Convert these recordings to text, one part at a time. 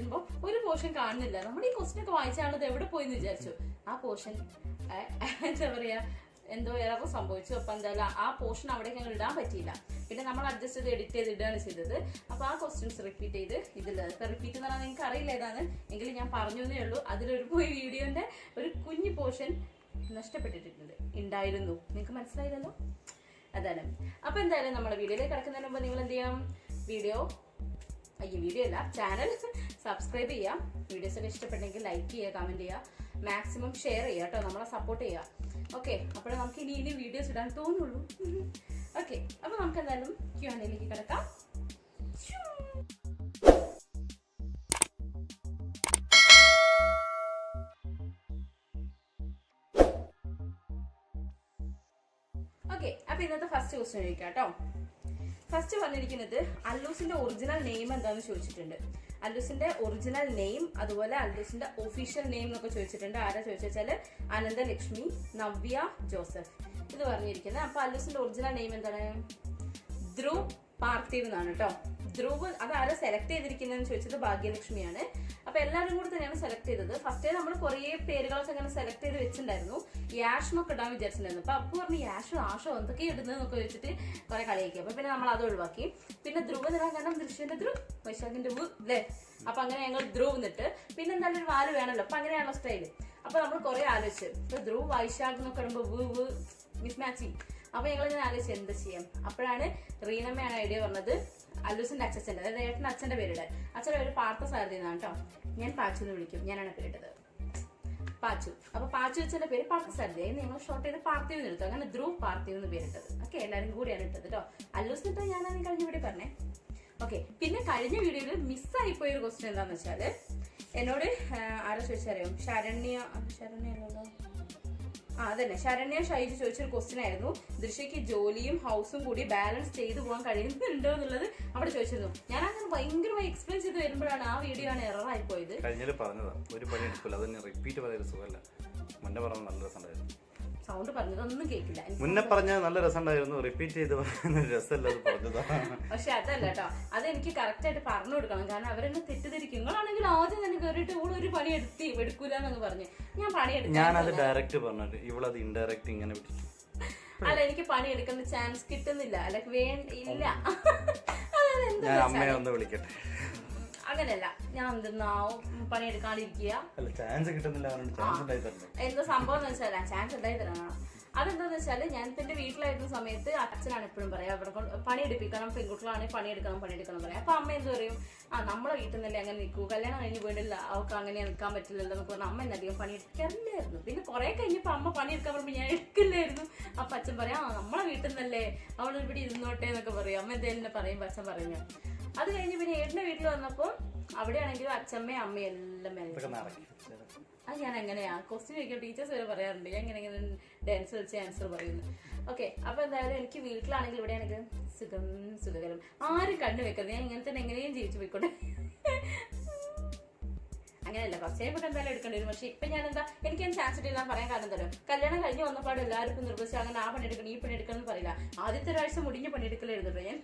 ചെല്ലുമ്പോൾ ഒരു പോർഷൻ കാണുന്നില്ല. നമ്മൾ ഈ ക്വസ്റ്റ്യൻ ഒക്കെ വായിച്ചാണത് എവിടെ പോയി എന്ന് വിചാരിച്ചു. ആ പോർഷൻ എന്താ പറയാ എന്തോ എറർ സംഭവിച്ചു. അപ്പൊ എന്തായാലും ആ പോർഷൻ അവിടേക്ക് ഞങ്ങൾ ഇടാൻ പറ്റിയില്ല. പിന്നെ നമ്മൾ അഡ്ജസ്റ്റ് ചെയ്ത് എഡിറ്റ് ചെയ്ത് ഇടുകയാണ് ചെയ്തത്. അപ്പൊ ആ ക്വസ്റ്റ്യൻസ് റിപ്പീറ്റ് ചെയ്ത് ഇതിൽ റിപ്പീറ്റ് എന്ന് പറഞ്ഞാൽ നിങ്ങൾക്ക് അറിയില്ല ഏതാണ് എങ്കിലും ഞാൻ പറഞ്ഞു എന്നേ ഉള്ളൂ. അതിലൊരു വീഡിയോന്റെ ഒരു കുഞ്ഞു പോർഷൻ നഷ്ടപ്പെട്ടിട്ടുണ്ട് ഉണ്ടായിരുന്നു. നിങ്ങൾക്ക് മനസ്സിലായില്ലല്ലോ, അതാണ്. അപ്പൊ എന്തായാലും നമ്മുടെ വീഡിയോയിലേക്ക് കിടക്കുന്നതിന് മുമ്പ് നിങ്ങൾ എന്ത് ചെയ്യണം, വീഡിയോ അല്ല ചാനൽ സബ്സ്ക്രൈബ് ചെയ്യാം. വീഡിയോസ് ഒക്കെ ഇഷ്ടപ്പെട്ടെങ്കിൽ ലൈക്ക് ചെയ്യുക, കമന്റ് ചെയ്യുക, മാക്സിമം ഷെയർ ചെയ്യുക കേട്ടോ, നമ്മളെ സപ്പോർട്ട് ചെയ്യുക. ഓക്കെ, അപ്പോഴേ നമുക്ക് ഇനി വീഡിയോസ് ഇടാൻ തോന്നുള്ളൂ. ഓക്കെ, അപ്പൊ നമുക്ക് എന്തായാലും Q&Aയിലേക്ക് കിടക്കാം. ഓക്കെ, അപ്പൊ ഇന്നത്തെ ഫസ്റ്റ് ക്വസ്റ്റ്യൻ ചോദിക്കാം കേട്ടോ. ഫസ്റ്റ് പറഞ്ഞിരിക്കുന്നത് അല്ലൂസിന്റെ ഒറിജിനൽ നെയിം എന്താന്ന് ചോദിച്ചിട്ടുണ്ട്. അല്ലൂസിന്റെ ഒറിജിനൽ നെയിം അതുപോലെ അല്ലൂസിന്റെ ഒഫീഷ്യൽ നെയിം എന്നൊക്കെ ചോദിച്ചിട്ടുണ്ട്. ആരാ ചോദിച്ചാല് അനന്തലക്ഷ്മി നവ്യ ജോസഫ് ഇത് പറഞ്ഞിരിക്കുന്നത്. അപ്പൊ അല്ലൂസിന്റെ ഒറിജിനൽ നെയിം എന്താണ്? ധ്രുവ് പാർത്ഥിവ് എന്നാണ് കേട്ടോ. ധ്രുവ് അത് ആരാ സെലക്ട് ചെയ്തിരിക്കുന്നതെന്ന് ചോദിച്ചത് ഭാഗ്യലക്ഷ്മിയാണ്. അപ്പൊ എല്ലാവരും കൂടെ തന്നെയാണ് സെലക്ട് ചെയ്തത്. ഫസ്റ്റ് നമ്മൾ കുറെ പേരുകളൊക്കെ അങ്ങനെ സെലക്ട് ചെയ്ത് വെച്ചിട്ടുണ്ടായിരുന്നു. യാഷ്മൊക്കെ ഇടാൻ വിചാരിച്ചിട്ടുണ്ടായിരുന്നു. അപ്പൊ അപ്പൊ പറഞ്ഞു യാഷോ ആഷോ എന്തൊക്കെ ഇടുന്നതെന്നൊക്കെ വെച്ചിട്ട് കുറെ കളിയാക്കി. അപ്പൊ പിന്നെ നമ്മൾ അത് ഒഴിവാക്കി. പിന്നെ ധ്രുവ് ഇടാൻ കാരണം ദൃശ്യന്റെ ധ്രുവ്, വൈശാഖിന്റെ വ് അല്ലേ. അപ്പൊ അങ്ങനെ ഞങ്ങൾ ധ്രുവ് എന്നിട്ട് പിന്നെ എന്തായാലും ഒരു വാല് വേണമല്ലോ. അപ്പൊ അങ്ങനെയാണല്ലോ സ്റ്റൈല്. അപ്പൊ നമ്മൾ കുറെ ആലോചിച്ച് ഇപ്പൊ ധ്രുവ് വൈശാഖ് എന്നൊക്കെ ഇടുമ്പോ വ് മിസ് മാച്ചിങ്. അപ്പൊ ഞങ്ങൾ ഇങ്ങനെ ആലോചിച്ച് എന്ത് ചെയ്യാം. അപ്പോഴാണ് റീനമ്മയാണ് ഐഡിയ പറഞ്ഞത്. അല്ലൂസിന്റെ അച്ഛൻ്റെ, അതായത് ഏട്ടൻ്റെ അച്ഛന്റെ പേരിടെ. അച്ഛൻ്റെ പേര് പാർത്ഥസാരഥി എന്നാണ് കേട്ടോ. ഞാൻ പാച്ചു എന്ന് വിളിക്കും, ഞാനാണ് പേരിട്ടത് പാച്ചു. അപ്പൊ പാച്ചു അച്ഛന്റെ പേര് പാർത്ഥസാരഥി, നിങ്ങൾ ഷോർട്ട് ചെയ്ത് പാർത്ഥിവ് എന്ന് എടുത്തു. അങ്ങനെ ധ്രുവ് പാർത്ഥിവ് എന്ന് പേരിട്ടത്. ഓക്കെ, എല്ലാവരും കൂടിയാണ് ഇട്ടത് കേട്ടോ. അല്ലൂസിന് ഇട്ടോ ഞാനാണ് കഴിഞ്ഞ വീഡിയോ പറഞ്ഞേ. ഓക്കെ, പിന്നെ കഴിഞ്ഞ വീഡിയോയിൽ മിസ്സായി പോയ ഒരു ക്വസ്റ്റ്യൻ എന്താന്ന് വെച്ചാല് എന്നോട് ആരാ ചോദിച്ചറിയോ, ശരണ്യല്ലോ അതന്നെ ശരണ്യ ഷൈജ് ചോദിച്ചൊരു ക്വസ്റ്റ്യൻ ആയിരുന്നു. ദൃശ്യക്ക് ജോലിയും ഹൗസും കൂടി ബാലൻസ് ചെയ്തു പോകാൻ കഴിയുന്നുണ്ടോ എന്നുള്ളത് അവിടെ ചോദിച്ചിരുന്നു. ഞാൻ അങ്ങനെ ഭയങ്കരമായി എക്സ്പ്ലെയിൻ ചെയ്ത് വരുമ്പോഴാണ് ആ വീഡിയോ ആണ് എറർ ആയി പോയത്. സൗണ്ട് പറഞ്ഞതൊന്നും കേൾക്കില്ല. മുന്നേ പറഞ്ഞ നല്ല രസമുണ്ടായിരുന്നു, റിപ്പീറ്റ് ചെയ്ത് രസമല്ല. പക്ഷെ അതല്ല കേട്ടോ, അത് എനിക്ക് കറക്റ്റ് ആയിട്ട് പറഞ്ഞു കൊടുക്കണം. കാരണം അവരെന്നെ തെറ്റിദ്ധരിക്കും. നിങ്ങളാണെങ്കിൽ ആദ്യം തന്നെ കയറിയിട്ട് ഇവളൊരു പണി എടുക്കൂല എന്നൊക്കെ പറഞ്ഞു. ഞാൻ പണിയെടുക്കും. ഞാനത് ഡയറക്റ്റ് പറഞ്ഞിട്ട് ഇവളത് ഇൻഡയറക്റ്റ് ഇങ്ങനെ പിടിച്ചു. അല്ല, എനിക്ക് പണിയെടുക്കുന്ന ചാൻസ് കിട്ടുന്നില്ല. അല്ല ഇല്ല അമ്മയെ ഒന്ന് വിളിക്കട്ടെ. അങ്ങനെയല്ല, ഞാൻ എന്തെന്നാവും പണിയെടുക്കാണ്ടിരിക്കുക. എന്താ സംഭവം എന്ന് വെച്ചാൽ ചാൻസ് ഉണ്ടായി തരണം. അതെന്താന്ന് വെച്ചാല് ഞാൻ ഇപ്പൊ എന്റെ വീട്ടിലായിരുന്ന സമയത്ത് അച്ഛനാണ് എപ്പോഴും പറയാം അവിടെ പണിയെടുപ്പിക്കണം, പെൺകുട്ടികളാണെങ്കിൽ പണിയെടുക്കണം പറയാം. അപ്പൊ അമ്മ എന്ത് പറയും, നമ്മളെ വീട്ടിൽ നിന്നല്ലേ അങ്ങനെ നിൽക്കൂ, കല്യാണം കഴിഞ്ഞ് വീടില്ല അവർക്ക് അങ്ങനെ നിൽക്കാൻ പറ്റില്ലല്ലോ എന്നൊക്കെ പറഞ്ഞാൽ അമ്മ എന്നധികം പണിയെടുക്കാറില്ലായിരുന്നു. പിന്നെ കുറെ കഴിഞ്ഞപ്പോ അമ്മ പണിയെടുക്കാൻ പറയുമ്പോൾ ഞാൻ എടുക്കില്ലായിരുന്നു. അപ്പൊ അച്ഛൻ പറയാം നമ്മളെ വീട്ടിൽ നിന്നല്ലേ അവൾ ഇവിടെ ഇരുന്നോട്ടെ എന്നൊക്കെ പറയും. അമ്മ എന്തേലും പറയും, അച്ഛൻ പറയുന്നു. അത് കഴിഞ്ഞ് പിന്നെ ഏട്ടന്റെ വീട്ടിൽ വന്നപ്പോ അവിടെയാണെങ്കിലും അച്ഛമ്മയും അമ്മയും എല്ലാം അത് ഞാൻ എങ്ങനെയാ ക്വസ്റ്റ്യൻ ചോദിക്കും, ടീച്ചേഴ്സ് വരെ പറയാറുണ്ട് ഞാൻ ഇങ്ങനെ ഡാൻസ് കളിച്ച് ആൻസർ പറയുന്നു. ഓക്കെ, അപ്പൊ എന്തായാലും എനിക്ക് വീട്ടിലാണെങ്കിലും ഇവിടെയാണെങ്കിലും സുഖകരം. ആരും കണ്ണു വെക്കരുത്. ഞാൻ ഇങ്ങനെ തന്നെ എങ്ങനെയും ജീവിച്ചു പോയിക്കോട്ടെ. അങ്ങനെയല്ല, കുറച്ച് കഴിയുമ്പോൾ എന്തായാലും എടുക്കേണ്ടി വരും. പക്ഷെ ഇപ്പൊ ഞാൻ എന്താ എനിക്ക് ചാൻസ് ഇട്ടില്ല പറയാൻ കാരണം തരും. കല്യാണം കഴിഞ്ഞ് വന്നപ്പാട് എല്ലാവർക്കും നിർബന്ധിച്ച് അങ്ങനെ ആ പണിയെടുക്കണം ഈ പണിയെടുക്കണം എന്ന് പറയില്ല. ആദ്യത്തെ ഒരാഴ്ച മുടിഞ്ഞ് പണിയെടുക്കലായിരുന്നു. ഞാൻ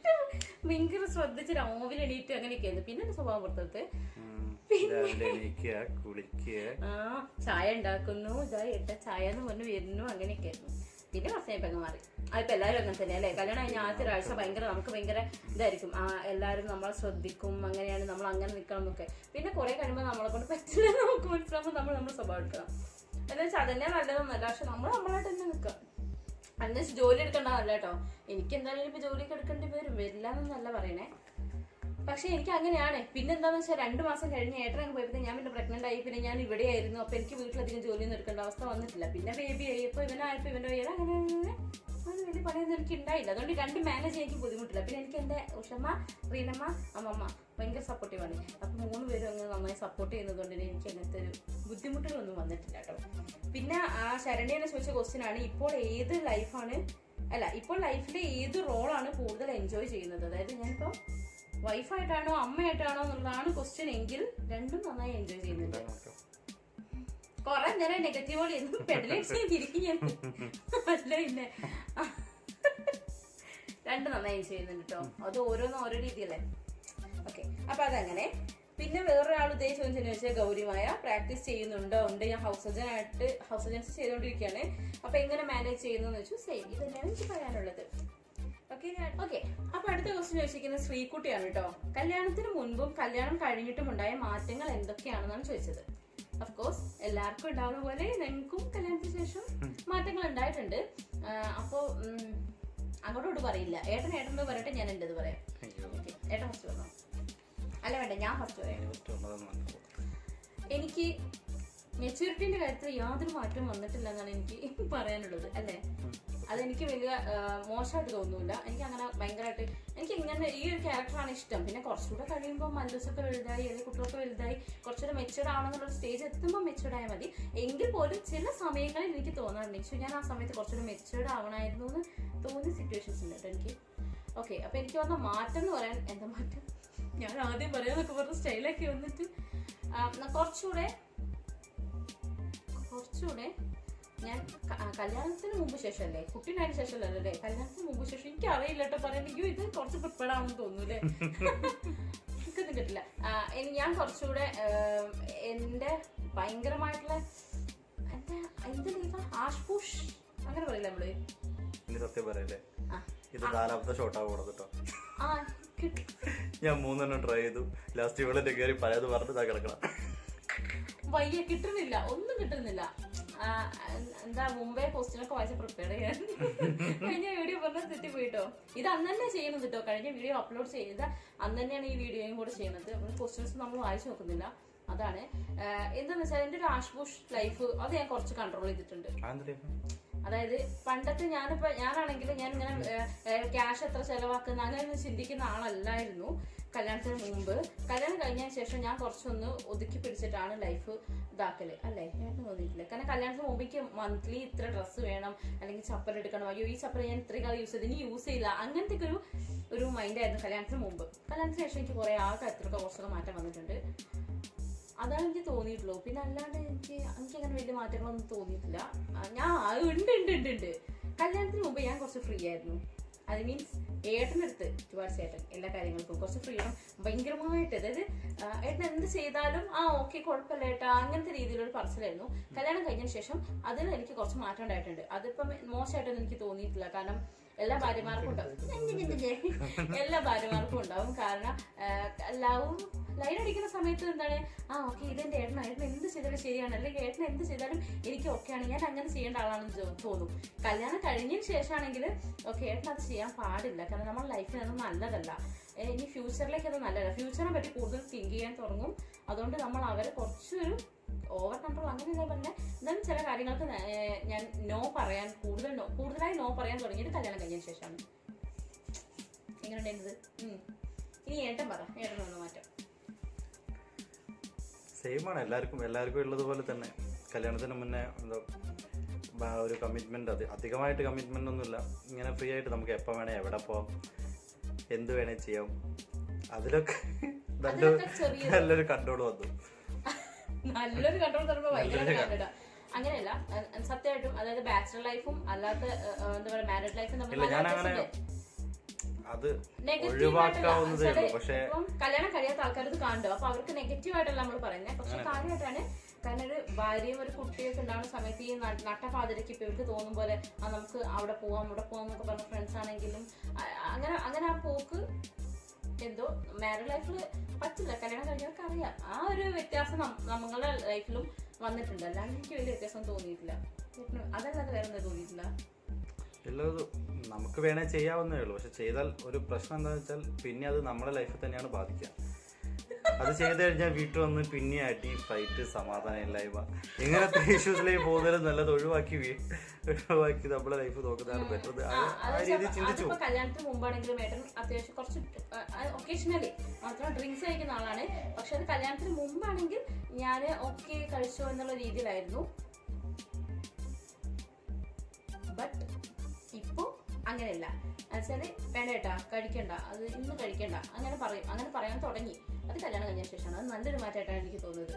ഭയങ്കര ശ്രദ്ധിച്ച് രാവിലെ എണീറ്റ് അങ്ങനെയൊക്കെയായിരുന്നു. പിന്നെ എന്റെ സ്വഭാവം പുറത്തത് ചായ ഉണ്ടാക്കുന്നു, ഇതാ ഇട്ട ചായ എന്ന് പറഞ്ഞു വരുന്നു, അങ്ങനെയൊക്കെ ആയിരുന്നു. പിന്നെ കുറച്ച് കഴിയുമ്പോൾ മാറി. അതിപ്പോ എല്ലാവരും അങ്ങനെ തന്നെ അല്ലേ. കല്യാണം കഴിഞ്ഞ ആദ്യത്തെ ഒരാഴ്ച നമുക്ക് ഭയങ്കര ഇതായിരിക്കും. എല്ലാവരും നമ്മളെ ശ്രദ്ധിക്കും, അങ്ങനെയാണ് നമ്മൾ അങ്ങനെ നിൽക്കണം എന്നൊക്കെ. പിന്നെ കുറെ കഴിയുമ്പോൾ നമ്മളെ കൊണ്ട് പറ്റില്ല നമുക്ക് മനസ്സിലാകുമ്പോൾ നമ്മൾ സ്വഭാവം എടുക്കണം. എന്താ വെച്ചാൽ അതന്നെ നല്ലതൊന്നല്ല. പക്ഷെ നമ്മളായിട്ട് തന്നെ നിൽക്കാം. അതിന് ജോലി എടുക്കേണ്ടതല്ല കേട്ടോ. എനിക്ക് എന്തായാലും ഇപ്പൊ ജോലിയൊക്കെ എടുക്കേണ്ടി വരില്ല എന്നല്ല പറയണേ. പക്ഷെ എനിക്ക് അങ്ങനെയാണ്. പിന്നെന്താന്ന് വെച്ചാൽ 2 മാസം കഴിഞ്ഞ് ഏട്ടനങ്ങ് പോയപ്പോൾ ഞാൻ പിന്നെ പ്രഗ്നന്റ് ആയി. പിന്നെ ഞാൻ ഇവിടെ ആയിരുന്നു. അപ്പൊ എനിക്ക് വീട്ടിലധികം ജോലിയൊന്നും എടുക്കേണ്ട അവസ്ഥ വന്നിട്ടില്ല. പിന്നെ ബേബി ആയപ്പോ ഇവനായപ്പോ ഇവന്റെ വയ്യാതെ അങ്ങനെ അത് വലിയ പണിയൊന്നും എനിക്ക് ഉണ്ടായില്ല. അതുകൊണ്ട് 2 മാനേജ് ചെയ്യാൻ എനിക്ക് ബുദ്ധിമുട്ടില്ല. പിന്നെ എനിക്ക് എന്റെ ഉഷമ്മ, റീനമ്മ, അമ്മമ്മ ഭയങ്കര സപ്പോർട്ടീവാണ്. അപ്പൊ 3 പേരും അങ്ങ് നന്നായി സപ്പോർട്ട് ചെയ്യുന്നതുകൊണ്ട് എനിക്ക് അങ്ങനത്തെ ഒരു ബുദ്ധിമുട്ടുകളൊന്നും വന്നിട്ടില്ല കേട്ടോ. പിന്നെ ആ ശരണ്യനെ ചോദിച്ച ക്വസ്റ്റ്യൻ ആണ്, ഇപ്പോൾ ഏത് ലൈഫാണ് ഇപ്പോൾ ലൈഫിലെ ഏത് റോളാണ് കൂടുതൽ എൻജോയ് ചെയ്യുന്നത്? അതായത് ഞാനിപ്പോ വൈഫായിട്ടാണോ അമ്മയായിട്ടാണോ എന്നുള്ളതാണ് ക്വസ്റ്റ്യൻ എങ്കിൽ രണ്ടും നന്നായി എൻജോയ് ചെയ്യുന്നുണ്ട്. കൊറേ നേരം നെഗറ്റീവോളി പെടലിരിക്കും ഞാൻ. അല്ല പിന്നെ രണ്ടും നന്നായി എൻജോയ് ചെയ്യുന്നുണ്ട് കേട്ടോ. അത് ഓരോന്നും ഓരോ രീതിയല്ലേ. ഓക്കെ, അപ്പൊ അതങ്ങനെ. പിന്നെ വേറൊരാൾ ഇതേ ചോദിച്ചെന്ന് വെച്ചാൽ ഗൗരിമായ പ്രാക്ടീസ് ചെയ്യുന്നുണ്ടോ? ഉണ്ട്, ഞാൻ ഹൗസ് സർജൻസ് ചെയ്തുകൊണ്ടിരിക്കുകയാണ്. അപ്പൊ എങ്ങനെ മാനേജ് ചെയ്യുന്നു വെച്ചു. സെയിം ഇതന്നെയാണ് എനിക്ക് പറയാനുള്ളത്. ഓക്കെ. അപ്പൊ അടുത്ത ക്വസ്റ്റ്യൻ ചോദിച്ചിരിക്കുന്നത് ശ്രീകുട്ടിയാണ് കേട്ടോ. കല്യാണത്തിന് മുൻപും കല്യാണം കഴിഞ്ഞിട്ടും ഉണ്ടായ മാറ്റങ്ങൾ എന്തൊക്കെയാണെന്നാണ് ചോദിച്ചത്. അഫ്കോഴ്സ് എല്ലാവർക്കും ഉണ്ടാവുന്ന പോലെ ഞങ്ങൾക്കും കല്യാണത്തിന് ശേഷം മാറ്റങ്ങൾ ഉണ്ടായിട്ടുണ്ട്. അപ്പോ അങ്ങോട്ടോട് പറയില്ല. ഏട്ടനോട് പറയട്ടെ, ഞാൻ എന്റേത് പറയാം. ഏട്ടൻ ഫസ്റ്റ് പറഞ്ഞോ? അല്ല വേണ്ട, ഞാൻ ഫസ്റ്റ് പറയാം. എനിക്ക് മെച്യൂരിറ്റിന്റെ കാര്യത്തിൽ യാതൊരു മാറ്റവും വന്നിട്ടില്ല എന്നാണ് എനിക്ക് പറയാനുള്ളത്. അല്ലേ? അതെനിക്ക് വലിയ മോശമായിട്ട് തോന്നുന്നില്ല. എനിക്ക് അങ്ങനെ ഭയങ്കരമായിട്ട് എനിക്ക് ഇങ്ങനെ ഈ ഒരു ക്യാരക്ടറാണ് ഇഷ്ടം. പിന്നെ കുറച്ചുകൂടെ കഴിയുമ്പോൾ മല്ലൂസൊക്കെ വലുതായി, അല്ലെങ്കിൽ കുട്ടികളൊക്കെ വലുതായി, കുറച്ചുകൂടെ മെച്യൂർഡ് ആവണമെന്നുള്ള സ്റ്റേജ് എത്തുമ്പോൾ മെച്യൂർഡ് ആയാൽ മതി. എങ്കിൽ പോലും ചില സമയങ്ങളിൽ എനിക്ക് തോന്നാറുണ്ട് പക്ഷേ ഞാൻ ആ സമയത്ത് കുറച്ചുകൂടെ മെച്യൂർഡ് ആവണമായിരുന്നു എന്ന് തോന്നിയ സിറ്റുവേഷൻസ് ഉണ്ട് കേട്ടോ എനിക്ക്. ഓക്കെ. അപ്പൊ എനിക്ക് വന്ന മാറ്റം എന്ന് പറയാൻ എന്താ മാറ്റം? ഞാൻ ആദ്യം പറയാന്നൊക്കെ പറഞ്ഞ സ്റ്റൈലാക്കി വന്നിട്ട് കുറച്ചുകൂടെ ഞാൻ കല്യാണത്തിന് മുമ്പ് ശേഷമല്ലേ, കുട്ടീനായതിനു ശേഷമല്ലേ, കല്യാണത്തിന് മുമ്പ് ശേഷം എനിക്ക് അറിയില്ല കേട്ടോ പറയാൻ. അയ്യോ, ഇത് കുറച്ച് പ്രിപ്പയർഡ് ആണെന്ന് തോന്നൂല്ലേ? എനിക്കൊന്നും കിട്ടില്ല. ഞാൻ കുറച്ചുകൂടെ എന്റെ ഭയങ്കരമായിട്ടുള്ള എന്ത് ലീവ ആഷ്പൂഷ് അങ്ങനെ പറയില്ല നമ്മള്. സത്യം പറയല്ലേ, ഇത് 4ാമത്തെ ഷോട്ടാ പോണത് കേട്ടോ. ഞാൻ 3 ട്രൈ ചെയ്തു. ലാസ്റ്റ് ഇവിടെ കയറി പലത് പറഞ്ഞിട്ടാ കിടക്കണം. വയ്യ, കിട്ടുന്നില്ല, ഒന്നും കിട്ടുന്നില്ല. എന്താ മുമ്പേ ക്വസ്റ്റ്യനൊക്കെ വായിച്ച് പ്രിപ്പയർ ചെയ്യാൻ കഴിഞ്ഞ വീഡിയോ പറഞ്ഞാൽ തെറ്റിപ്പോയിട്ടോ. ഇത് അന്ന് തന്നെ ചെയ്യുന്നത് കേട്ടോ. കഴിഞ്ഞ വീഡിയോ അപ്ലോഡ് ചെയ്ത അന്ന് തന്നെയാണ് ഈ വീഡിയോയും കൂടെ ചെയ്യുന്നത്. ക്വസ്റ്റ്യൻസ് നമ്മൾ വായിച്ചു നോക്കുന്നില്ല. അതാണ് എന്താന്ന് വെച്ചാൽ എന്റെ ഒരു ആഷ്ബുഷ് ലൈഫ് അത് ഞാൻ കുറച്ച് കൺട്രോൾ ചെയ്തിട്ടുണ്ട്. അതായത് പണ്ടത്തെ ഞാനാണെങ്കിൽ ഞാൻ ഇങ്ങനെ ക്യാഷ് എത്ര ചെലവാക്കുന്ന അങ്ങനെ ചിന്തിക്കുന്ന ആളല്ലായിരുന്നു കല്യാണത്തിന് മുമ്പ്. കല്യാണം കഴിഞ്ഞതിന് ശേഷം ഞാൻ കുറച്ചൊന്ന് ഒതുക്കി പിടിച്ചിട്ടാണ് ലൈഫ് ഇതാക്കല്. അല്ലേ? എനിക്ക് തോന്നിയിട്ടില്ല. കാരണം കല്യാണത്തിന് മുമ്പ് എനിക്ക് മന്ത്ലി ഇത്ര ഡ്രസ്സ് വേണം, അല്ലെങ്കിൽ ചപ്പൽ എടുക്കണം, അയ്യോ ഈ ചപ്പൽ ഞാൻ ഇത്രയും കാലം യൂസ് ചെയ്ത് ഇനി യൂസ് ചെയ്യില്ല, അങ്ങനത്തെ ഒരു മൈൻഡായിരുന്നു കല്യാണത്തിന് മുമ്പ്. കല്യാണത്തിന് ശേഷം എനിക്ക് കുറെ എത്രയൊക്കെ കുറച്ചൊക്കെ മാറ്റം വന്നിട്ടുണ്ട്. അതാണ് എനിക്ക് തോന്നിയിട്ടുള്ളൂ. പിന്നെ അല്ലാണ്ട് എനിക്ക് അങ്ങനെ വലിയ മാറ്റങ്ങളൊന്നും തോന്നിയിട്ടില്ല. ഉണ്ട്. കല്യാണത്തിന് മുമ്പ് ഞാൻ കുറച്ച് ഫ്രീ ആയിരുന്നു. അത് മീൻസ് ഏട്ടനടുത്ത് ടുവാർഡ്സ് ഏട്ടൻ എല്ലാ കാര്യങ്ങൾക്കും കുറച്ച് ഫ്രീഡം ഭയങ്കരമായിട്ട്. അതായത് ഏട്ടൻ എന്ത് ചെയ്താലും ഓക്കെ കുഴപ്പമില്ല ഏട്ടാ അങ്ങനത്തെ രീതിയിലൊരു പറച്ചിലായിരുന്നു. കല്യാണം കഴിഞ്ഞതിന് ശേഷം അതിൽ എനിക്ക് കുറച്ച് മാറ്റം ഉണ്ടായിട്ടുണ്ട്. അതിപ്പം മോശമായിട്ടൊന്നും എനിക്ക് തോന്നിയിട്ടില്ല. കാരണം എല്ലാ ഭാര്യമാർക്കും ഉണ്ടാവും. കാരണം ലൈൻ അടിക്കുന്ന സമയത്ത് എന്താണ് ഓക്കെ ഇതെന്റെ ഏട്ടൻ എന്ത് ചെയ്താലും ശരിയാണ്, അല്ലെങ്കിൽ ഏട്ടൻ എന്ത് ചെയ്താലും എനിക്ക് ഓക്കെയാണ്, ഞാൻ അങ്ങനെ ചെയ്യേണ്ട ആളാണെന്ന് തോന്നും. കല്യാണം കഴിഞ്ഞതിന് ശേഷമാണെങ്കിൽ ഓക്കെ ഏട്ടൻ അത് ചെയ്യാൻ പാടില്ല, കാരണം നമ്മുടെ ലൈഫിന് അത് നല്ലതല്ല, ഇനി ഫ്യൂച്ചറിലേക്ക് അത് നല്ലതല്ല, ഫ്യൂച്ചറിനെ പറ്റി കൂടുതൽ തിങ്ക് ചെയ്യാൻ തുടങ്ങും. അതുകൊണ്ട് നമ്മൾ അവരെ കുറച്ചൊരു ഓവർ കൺട്രോൾ അങ്ങനെയല്ല പറഞ്ഞ എന്നാലും ചില കാര്യങ്ങൾക്ക് ഞാൻ കൂടുതലായി നോ പറയാൻ തുടങ്ങിയിട്ട് കല്യാണം കഴിഞ്ഞതിന് ശേഷമാണ്. എങ്ങനെയുണ്ടായിരുന്നത്? ഇനി ഏട്ടൻ പറ, ഏട്ടൻ വന്ന് മാറ്റം. സെയിമാണ് എല്ലാവർക്കും ഉള്ളതുപോലെ തന്നെ. കല്യാണത്തിന് മുന്നേ എന്താ ഒരു കമ്മിറ്റ്മെന്റ്, അധികമായിട്ട് കമ്മിറ്റ്മെന്റ് ഒന്നുമില്ല. ഇങ്ങനെ ഫ്രീ ആയിട്ട് നമുക്ക് എപ്പോൾ വേണേ എവിടെ പോവാം, എന്ത് വേണേ ചെയ്യാം. അതിലൊക്കെ നല്ലൊരു കൺട്രോൾ വന്നു. നല്ലൊരു കൺട്രോൾ തരുമ്പോ ഭയങ്കര അങ്ങനെയല്ല സത്യമായിട്ടും. അതായത് ബാച്ചിലർ ലൈഫും അല്ലാത്ത എന്താ പറയാ മാരീഡ് ലൈഫും അത് ഒഴിവാക്കാവുന്നതേ ഉള്ളൂ. പക്ഷേ കല്യാണം കഴിയാത്ത ആൾക്കാർ ഇത് കാണും. അപ്പൊ അവർക്ക് നെഗറ്റീവ് ആയിട്ടല്ല നമ്മൾ പറയുന്നത്, പക്ഷെ കാര്യമായിട്ടാണ്. കാരണം ഒരു ഭാര്യയും ഒരു കുട്ടിയൊക്കെ ഉണ്ടാകുന്ന സമയത്ത് ഈ നട്ടപാതിരക്ക് ഇപ്പൊ ഇവർക്ക് തോന്നും പോലെ നമുക്ക് അവിടെ പോവാം എന്നൊക്കെ പറഞ്ഞ ഫ്രണ്ട്സ് ആണെങ്കിലും അങ്ങനെ ആ പോക്ക് എന്തോ മാരീഡ് ലൈഫിൽ പറ്റില്ല. കല്യാണം കഴിഞ്ഞവർക്ക് അറിയാം. ആ ഒരു വ്യത്യാസം നമ്മളുടെ ലൈഫിലും വന്നിട്ടുണ്ട്. അല്ലാണ്ട് എനിക്ക് വലിയ വ്യത്യാസം തോന്നിയിട്ടില്ല. അതല്ലാതെ വേറെ എന്താ തോന്നിയിട്ടില്ല. എല്ലാതും നമുക്ക് വേണേ ചെയ്യാവുന്നേ ഉള്ളൂ. പക്ഷെ ചെയ്താൽ ഒരു പ്രശ്നം എന്താണെന്ന് വെച്ചാൽ പിന്നെ അത് നമ്മുടെ ലൈഫിൽ തന്നെയാണ് ബാധിക്കുക. അത് ചെയ്ത് കഴിഞ്ഞാൽ വീട്ടിൽ വന്ന് പിന്നെ അടി, ഫൈറ്റ്, സമാധാനം ഇല്ലായ്മ, ഇങ്ങനത്തെ ഇഷ്യൂസിലേക്ക് പോകുന്നതിലും നല്ലത് ഒഴിവാക്കി നമ്മുടെ ലൈഫ് നോക്കുന്നതാണ് ബെറ്റർ. ആ രീതി ചിന്തിച്ചു. കല്യാണത്തിന് മുമ്പാണെങ്കിലും ഏട്ടൻ അത്യാവശ്യം കുറച്ച് ഒക്കേഷണലി മാത്രം ഡ്രിങ്ക്സ് കഴിക്കുന്ന ആളാണ്. പക്ഷെ അത് കല്യാണത്തിന് മുമ്പാണെങ്കിൽ ഞാൻ ഓക്കെ കഴിച്ചോ എന്നുള്ള രീതിയിലായിരുന്നു. ബട്ട് ഇപ്പൊ അങ്ങനെയല്ല. എന്നുവെച്ചാല് വേണ്ട ഏട്ടാ കഴിക്കണ്ട, അത് ഇന്ന് കഴിക്കണ്ട, അങ്ങനെ പറയാൻ തുടങ്ങി. അത് കല്യാണം കഴിഞ്ഞ ശേഷമാണ്. അത് നല്ലൊരു മാറ്റമായിട്ടാണ് എനിക്ക് തോന്നുന്നത്.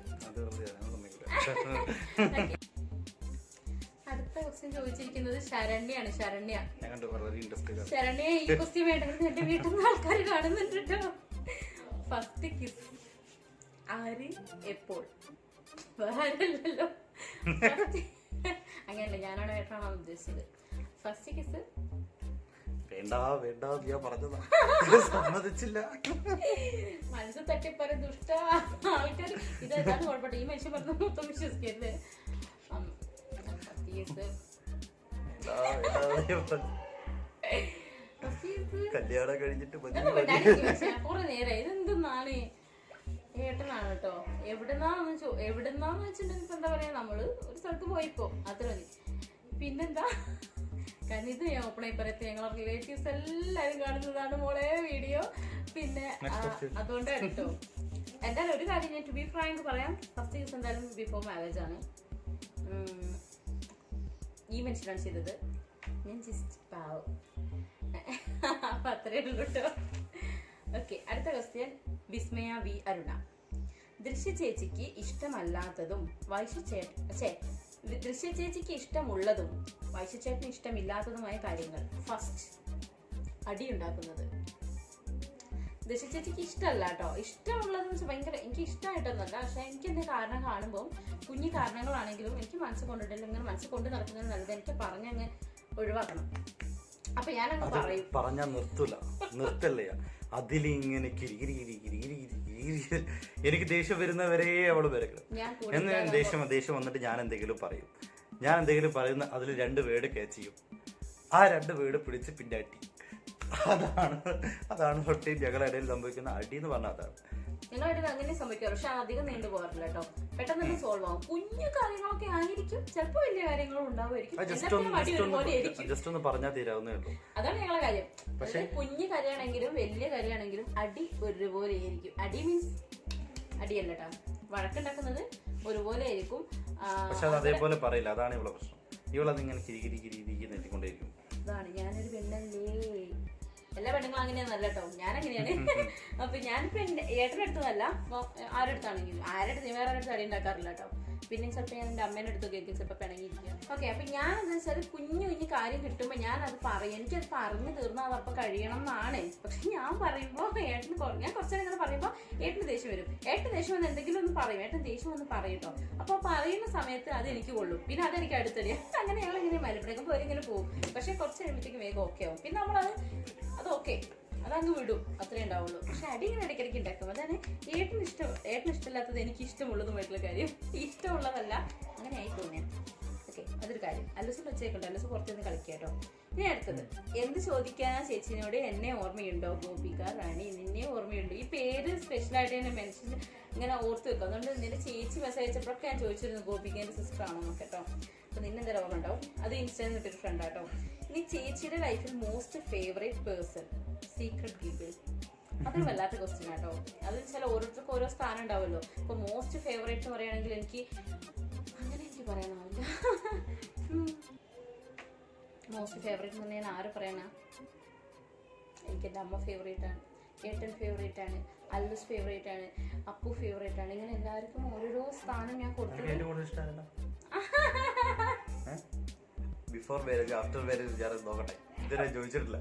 അടുത്ത ക്വസ്റ്റ്യൻ ചോദിച്ചിരിക്കുന്നത് ശരണ്യാണ്. ശരണ്യ ഈ ക്വസ്റ്റ്യൻ വേണ്ടത് എന്റെ വീട്ടിൽ നിന്ന് ആൾക്കാർ കാണുന്നുണ്ട് കേട്ടോ. ഫസ്റ്റ് കിസ് ആര് എപ്പോൾ വേറെ ആരല്ലല്ലോ. അങ്ങനല്ല, ഞാനാണ് ഏട്ടനാണ് ഉദ്ദേശിച്ചത്. ഫസ്റ്റ് കിസ് വേണ്ട വേണ്ട ഞാൻ പറഞ്ഞതാ, സമ്മതിച്ചില്ല. മനസ്സ് തട്ടിപ്പറ ദുഷ്ട ആൾക്കാർ ഇതാണ് കുഴപ്പമില്ല. ഈ മനുഷ്യൻ പറഞ്ഞ മൊത്തം വിശ്വസിക്കരുത്. ഫസ്റ്റ് കിസ് കല്യാണം കഴിഞ്ഞിട്ട് കുറെ നേരം ഇതെന്താണ് ഏട്ടനാണ് കേട്ടോ. എവിടുന്നാന്ന് വെച്ചിട്ടുണ്ടെങ്കിൽ ഇപ്പൊ എന്താ പറയാ, നമ്മള് ഒരു സ്ഥലത്ത് പോയിപ്പോ അത്ര മതി. പിന്നെന്താ, കാരണം ഇത് ഞാൻ ഓപ്പണായി പറയത്തെ, ഞങ്ങളെ റിലേറ്റീവ്സ് എല്ലാരും കാണുന്നതാണ് മോളെ വീഡിയോ. പിന്നെ അതുകൊണ്ടാണ് കേട്ടോ. എന്തായാലും ഒരു കാര്യം ഞാൻ ടു ബി ഫ്രാങ്ക് പറയാം, ഫസ്റ്റ് ദിവസം എന്തായാലും ബിഫോർ മാരേജ് ആണ് ഈ മനുഷ്യനാണ് ചെയ്തത്. ഞാൻ ജസ്റ്റ് പാവം. അപ്പൊ അത്രേ ഉള്ളൂ കേട്ടോ. ഓക്കെ, അടുത്ത ക്വസ്റ്റ്യൻ വിസ്മയ വി അരുണ. ദൃശ്യ ചേച്ചിക്ക് ഇഷ്ടമല്ലാത്തതും ദൃശ്യ ചേച്ചിക്ക് ഇഷ്ടമുള്ളതും വൈശുചേട്ടന് ഇഷ്ടമില്ലാത്തതുമായ കാര്യങ്ങൾ. ഫസ്റ്റ്, അടി ഉണ്ടാക്കുന്നത്. ദൃശ്യ ചേച്ചിക്ക് ഇഷ്ടമല്ല കേട്ടോ. ഇഷ്ടമുള്ളതെന്ന് വെച്ചാൽ ഭയങ്കര എനിക്ക് ഇഷ്ടമായിട്ടൊന്നുമല്ല, പക്ഷെ എനിക്ക് എന്തെങ്കിലും കാരണം കാണുമ്പോൾ കുഞ്ഞു കാരണങ്ങളാണെങ്കിലും എനിക്ക് മനസ്സ് കൊണ്ടിട്ടില്ല, ഇങ്ങനെ മനസ്സ് കൊണ്ട് നടക്കുന്നത് നല്ലത്, എനിക്ക് പറഞ്ഞങ്ങ് ഒഴിവാക്കണം. അപ്പൊ ഞാനങ്ങ് പറയും, പറഞ്ഞാ നിർത്തല്ലേ അതിലിങ്ങനെ എനിക്ക് ദേഷ്യം വരുന്നവരെ അവള് വരക്കണം. എന്ന് ദേഷ്യം വന്നിട്ട് ഞാൻ എന്തെങ്കിലും പറയും. ഞാൻ എന്തെങ്കിലും പറയുന്ന അതിൽ 2 വേർഡ് ക്യാച്ച് ചെയ്യും. ആ 2 വേർഡ് പിടിച്ച് പിന്നെ അടി. അതാണ് ഒട്ടേയും ഞങ്ങളുടെ ഇടയിൽ സംഭവിക്കുന്ന അടി എന്ന് പറഞ്ഞാൽ അതാണ്. നിങ്ങളുടെ അങ്ങനെ സംഭവിക്കാറ്, പക്ഷെ അധികം നീണ്ടു പോകാറില്ല കേട്ടോ. പെട്ടെന്ന് തന്നെ സോൾവ് ആവും. കുഞ്ഞു കാര്യങ്ങളൊക്കെ ആയിരിക്കും, ചിലപ്പോ വലിയ കാര്യങ്ങളും ഉണ്ടാവുമായിരിക്കും. ജസ്റ്റ് ഒന്ന് പറഞ്ഞാൽ തീരാവുന്നേ ഉള്ളൂ. അതാണ് ഞങ്ങളെ കാര്യം. പക്ഷെ കുഞ്ഞു കാര്യമാണെങ്കിലും വലിയ കാര്യമാണെങ്കിലും അടി ഒരുപോലെ ആയിരിക്കും. അടി മീൻസ് അടിയല്ല കേട്ടോ, വഴക്കുണ്ടാക്കുന്നത് ഒരുപോലെ ആയിരിക്കും. പക്ഷെ അത് അതേപോലെ പറയില്ല, അതാണ് ഇവളെ പ്രശ്നം. ഇവളത് ഇങ്ങനെ കിരി നെറ്റിക്കൊണ്ടേയിരിക്കും. അതാണ്, ഞാനൊരു പെണ്ണല്ലേ. എല്ലാ പെണ്ണുങ്ങളും അങ്ങനെയാന്നല്ല കേട്ടോ, ഞാനങ്ങനെയാണ്. അപ്പൊ ഞാനിപ്പോ ഏട്ടൻ്റെ അടുത്തതല്ല, ആരെടുത്താണെങ്കിലും വേറെ അടുത്ത് അടി ഉണ്ടാക്കാറില്ല കേട്ടോ. പിന്നെ ചിലപ്പോൾ ഞാൻ എൻ്റെ അമ്മേൻ്റെ അടുത്ത് കേൾക്കും, ചിലപ്പോൾ പിണങ്ങിയിരിക്കും. ഓക്കെ, അപ്പൊ ഞാൻ എന്താ വെച്ചാൽ കുഞ്ഞു കാര്യം കിട്ടുമ്പോൾ ഞാൻ അത് പറയും. എനിക്കത് പറഞ്ഞു തീർന്നാൽ അതപ്പം കഴിയണം എന്നാണ്. പക്ഷെ ഞാൻ പറയുമ്പോൾ ഞാൻ കുറച്ചേരം ഇങ്ങനെ പറയുമ്പോൾ ഏട്ടന് ദേഷ്യം വരും. ഏട്ടന് ദേഷ്യം വന്ന് എന്തെങ്കിലും ഒന്ന് പറയും, ഏട്ടൻ ദേഷ്യം വന്ന് പറയും കേട്ടോ. അപ്പോൾ പറയുന്ന സമയത്ത് അത് എനിക്ക് കൊള്ളും, പിന്നെ അതെനിക്ക് അടുത്തടിയാ. അങ്ങനെ ഞങ്ങളിങ്ങനെ മലപ്പുറം പോലെ ഇങ്ങനെ പോകും. പക്ഷെ കുറച്ച് കഴിയുമ്പോഴത്തേക്കും വേഗം ഓക്കെ ആവും. പിന്നെ അത് ഓക്കെ, അതങ്ങ് വിടും, അത്രേ ഉണ്ടാവുള്ളൂ. പക്ഷെ അടി ഇങ്ങനെ ഇടയ്ക്കിടയ്ക്ക് ഉണ്ടാക്കും. അതാണ് ഏട്ടന് ഇഷ്ടമില്ലാത്തത് എനിക്ക് ഇഷ്ടമുള്ളതുമായിട്ടുള്ള കാര്യം. ഇഷ്ടമുള്ളതല്ല, അങ്ങനെ ആയി തോന്നിയാ. ഓക്കെ, അതൊരു കാര്യം. അല്ലൂസ് വെച്ചേക്കുണ്ട്, അല്ലൂസ് പുറത്തുനിന്ന് കളിക്കുക കേട്ടോ. ഇനി അടുത്തത്, എന്ത് ചോദിക്കാനാ ചേച്ചിനോട്? എന്നെ ഓർമ്മയുണ്ടോ? ഗോപിക റാണി, നിന്നെ ഓർമ്മയുണ്ടോ? ഈ പേര് സ്പെഷ്യലായിട്ട് തന്നെ മെൻഷൻ ഇങ്ങനെ ഓർത്ത് വെക്കും. അതുകൊണ്ട് നിന്റെ ചേച്ചി മെസ്സേജ് അയച്ചപ്പോഴൊക്കെ ഞാൻ ചോദിച്ചിരുന്നു ഗോപികേൻ്റെ സിസ്റ്റർ ആണോ എന്നൊക്കെ കേട്ടോ. അപ്പൊ നിന്നെന്തായാലും ഓർമ്മ ഉണ്ടാവും. അത് ഇൻസ്റ്റയിൽ കിട്ടിയൊരു ഫ്രണ്ട് ആട്ടോ. ഇനി ചേച്ചിയുടെ ലൈഫിൽ most favourite person, secret giggle. അതൊരു വല്ലാത്ത ക്വസ്റ്റ്യൻ ആട്ടോ. അത് ചില ഓരോരുത്തർക്കും ഓരോ സ്ഥാനം ഉണ്ടാവുമല്ലോ. ഇപ്പൊ മോസ്റ്റ് ഫേവറേറ്റ് എന്ന് പറയുകയാണെങ്കിൽ എനിക്ക് പറയാനാവില്ല. മോസ്റ്റ് ഫേവറേറ്റ് എന്ന് പറഞ്ഞാൽ ആര് പറയാനാ? എനിക്ക് എൻ്റെ അമ്മ ഫേവറേറ്റ് ആണ്, ഏട്ടൻ ഫേവറേറ്റ് ആണ്, അല്ലൂസ് ഫേവറേറ്റ് ആണ്, അപ്പു ഫേവറേറ്റ് ആണ്. ഇങ്ങനെ എല്ലാവർക്കും ഓരോരോ സ്ഥാനം ഞാൻ കൊടുത്തു. ബിഫോർ മാരേജ് ആഫ്റ്റർ മാരേജ് ഞാൻ നോക്കട്ടെ, ഇതുവരെ ചോദിച്ചിട്ടില്ല.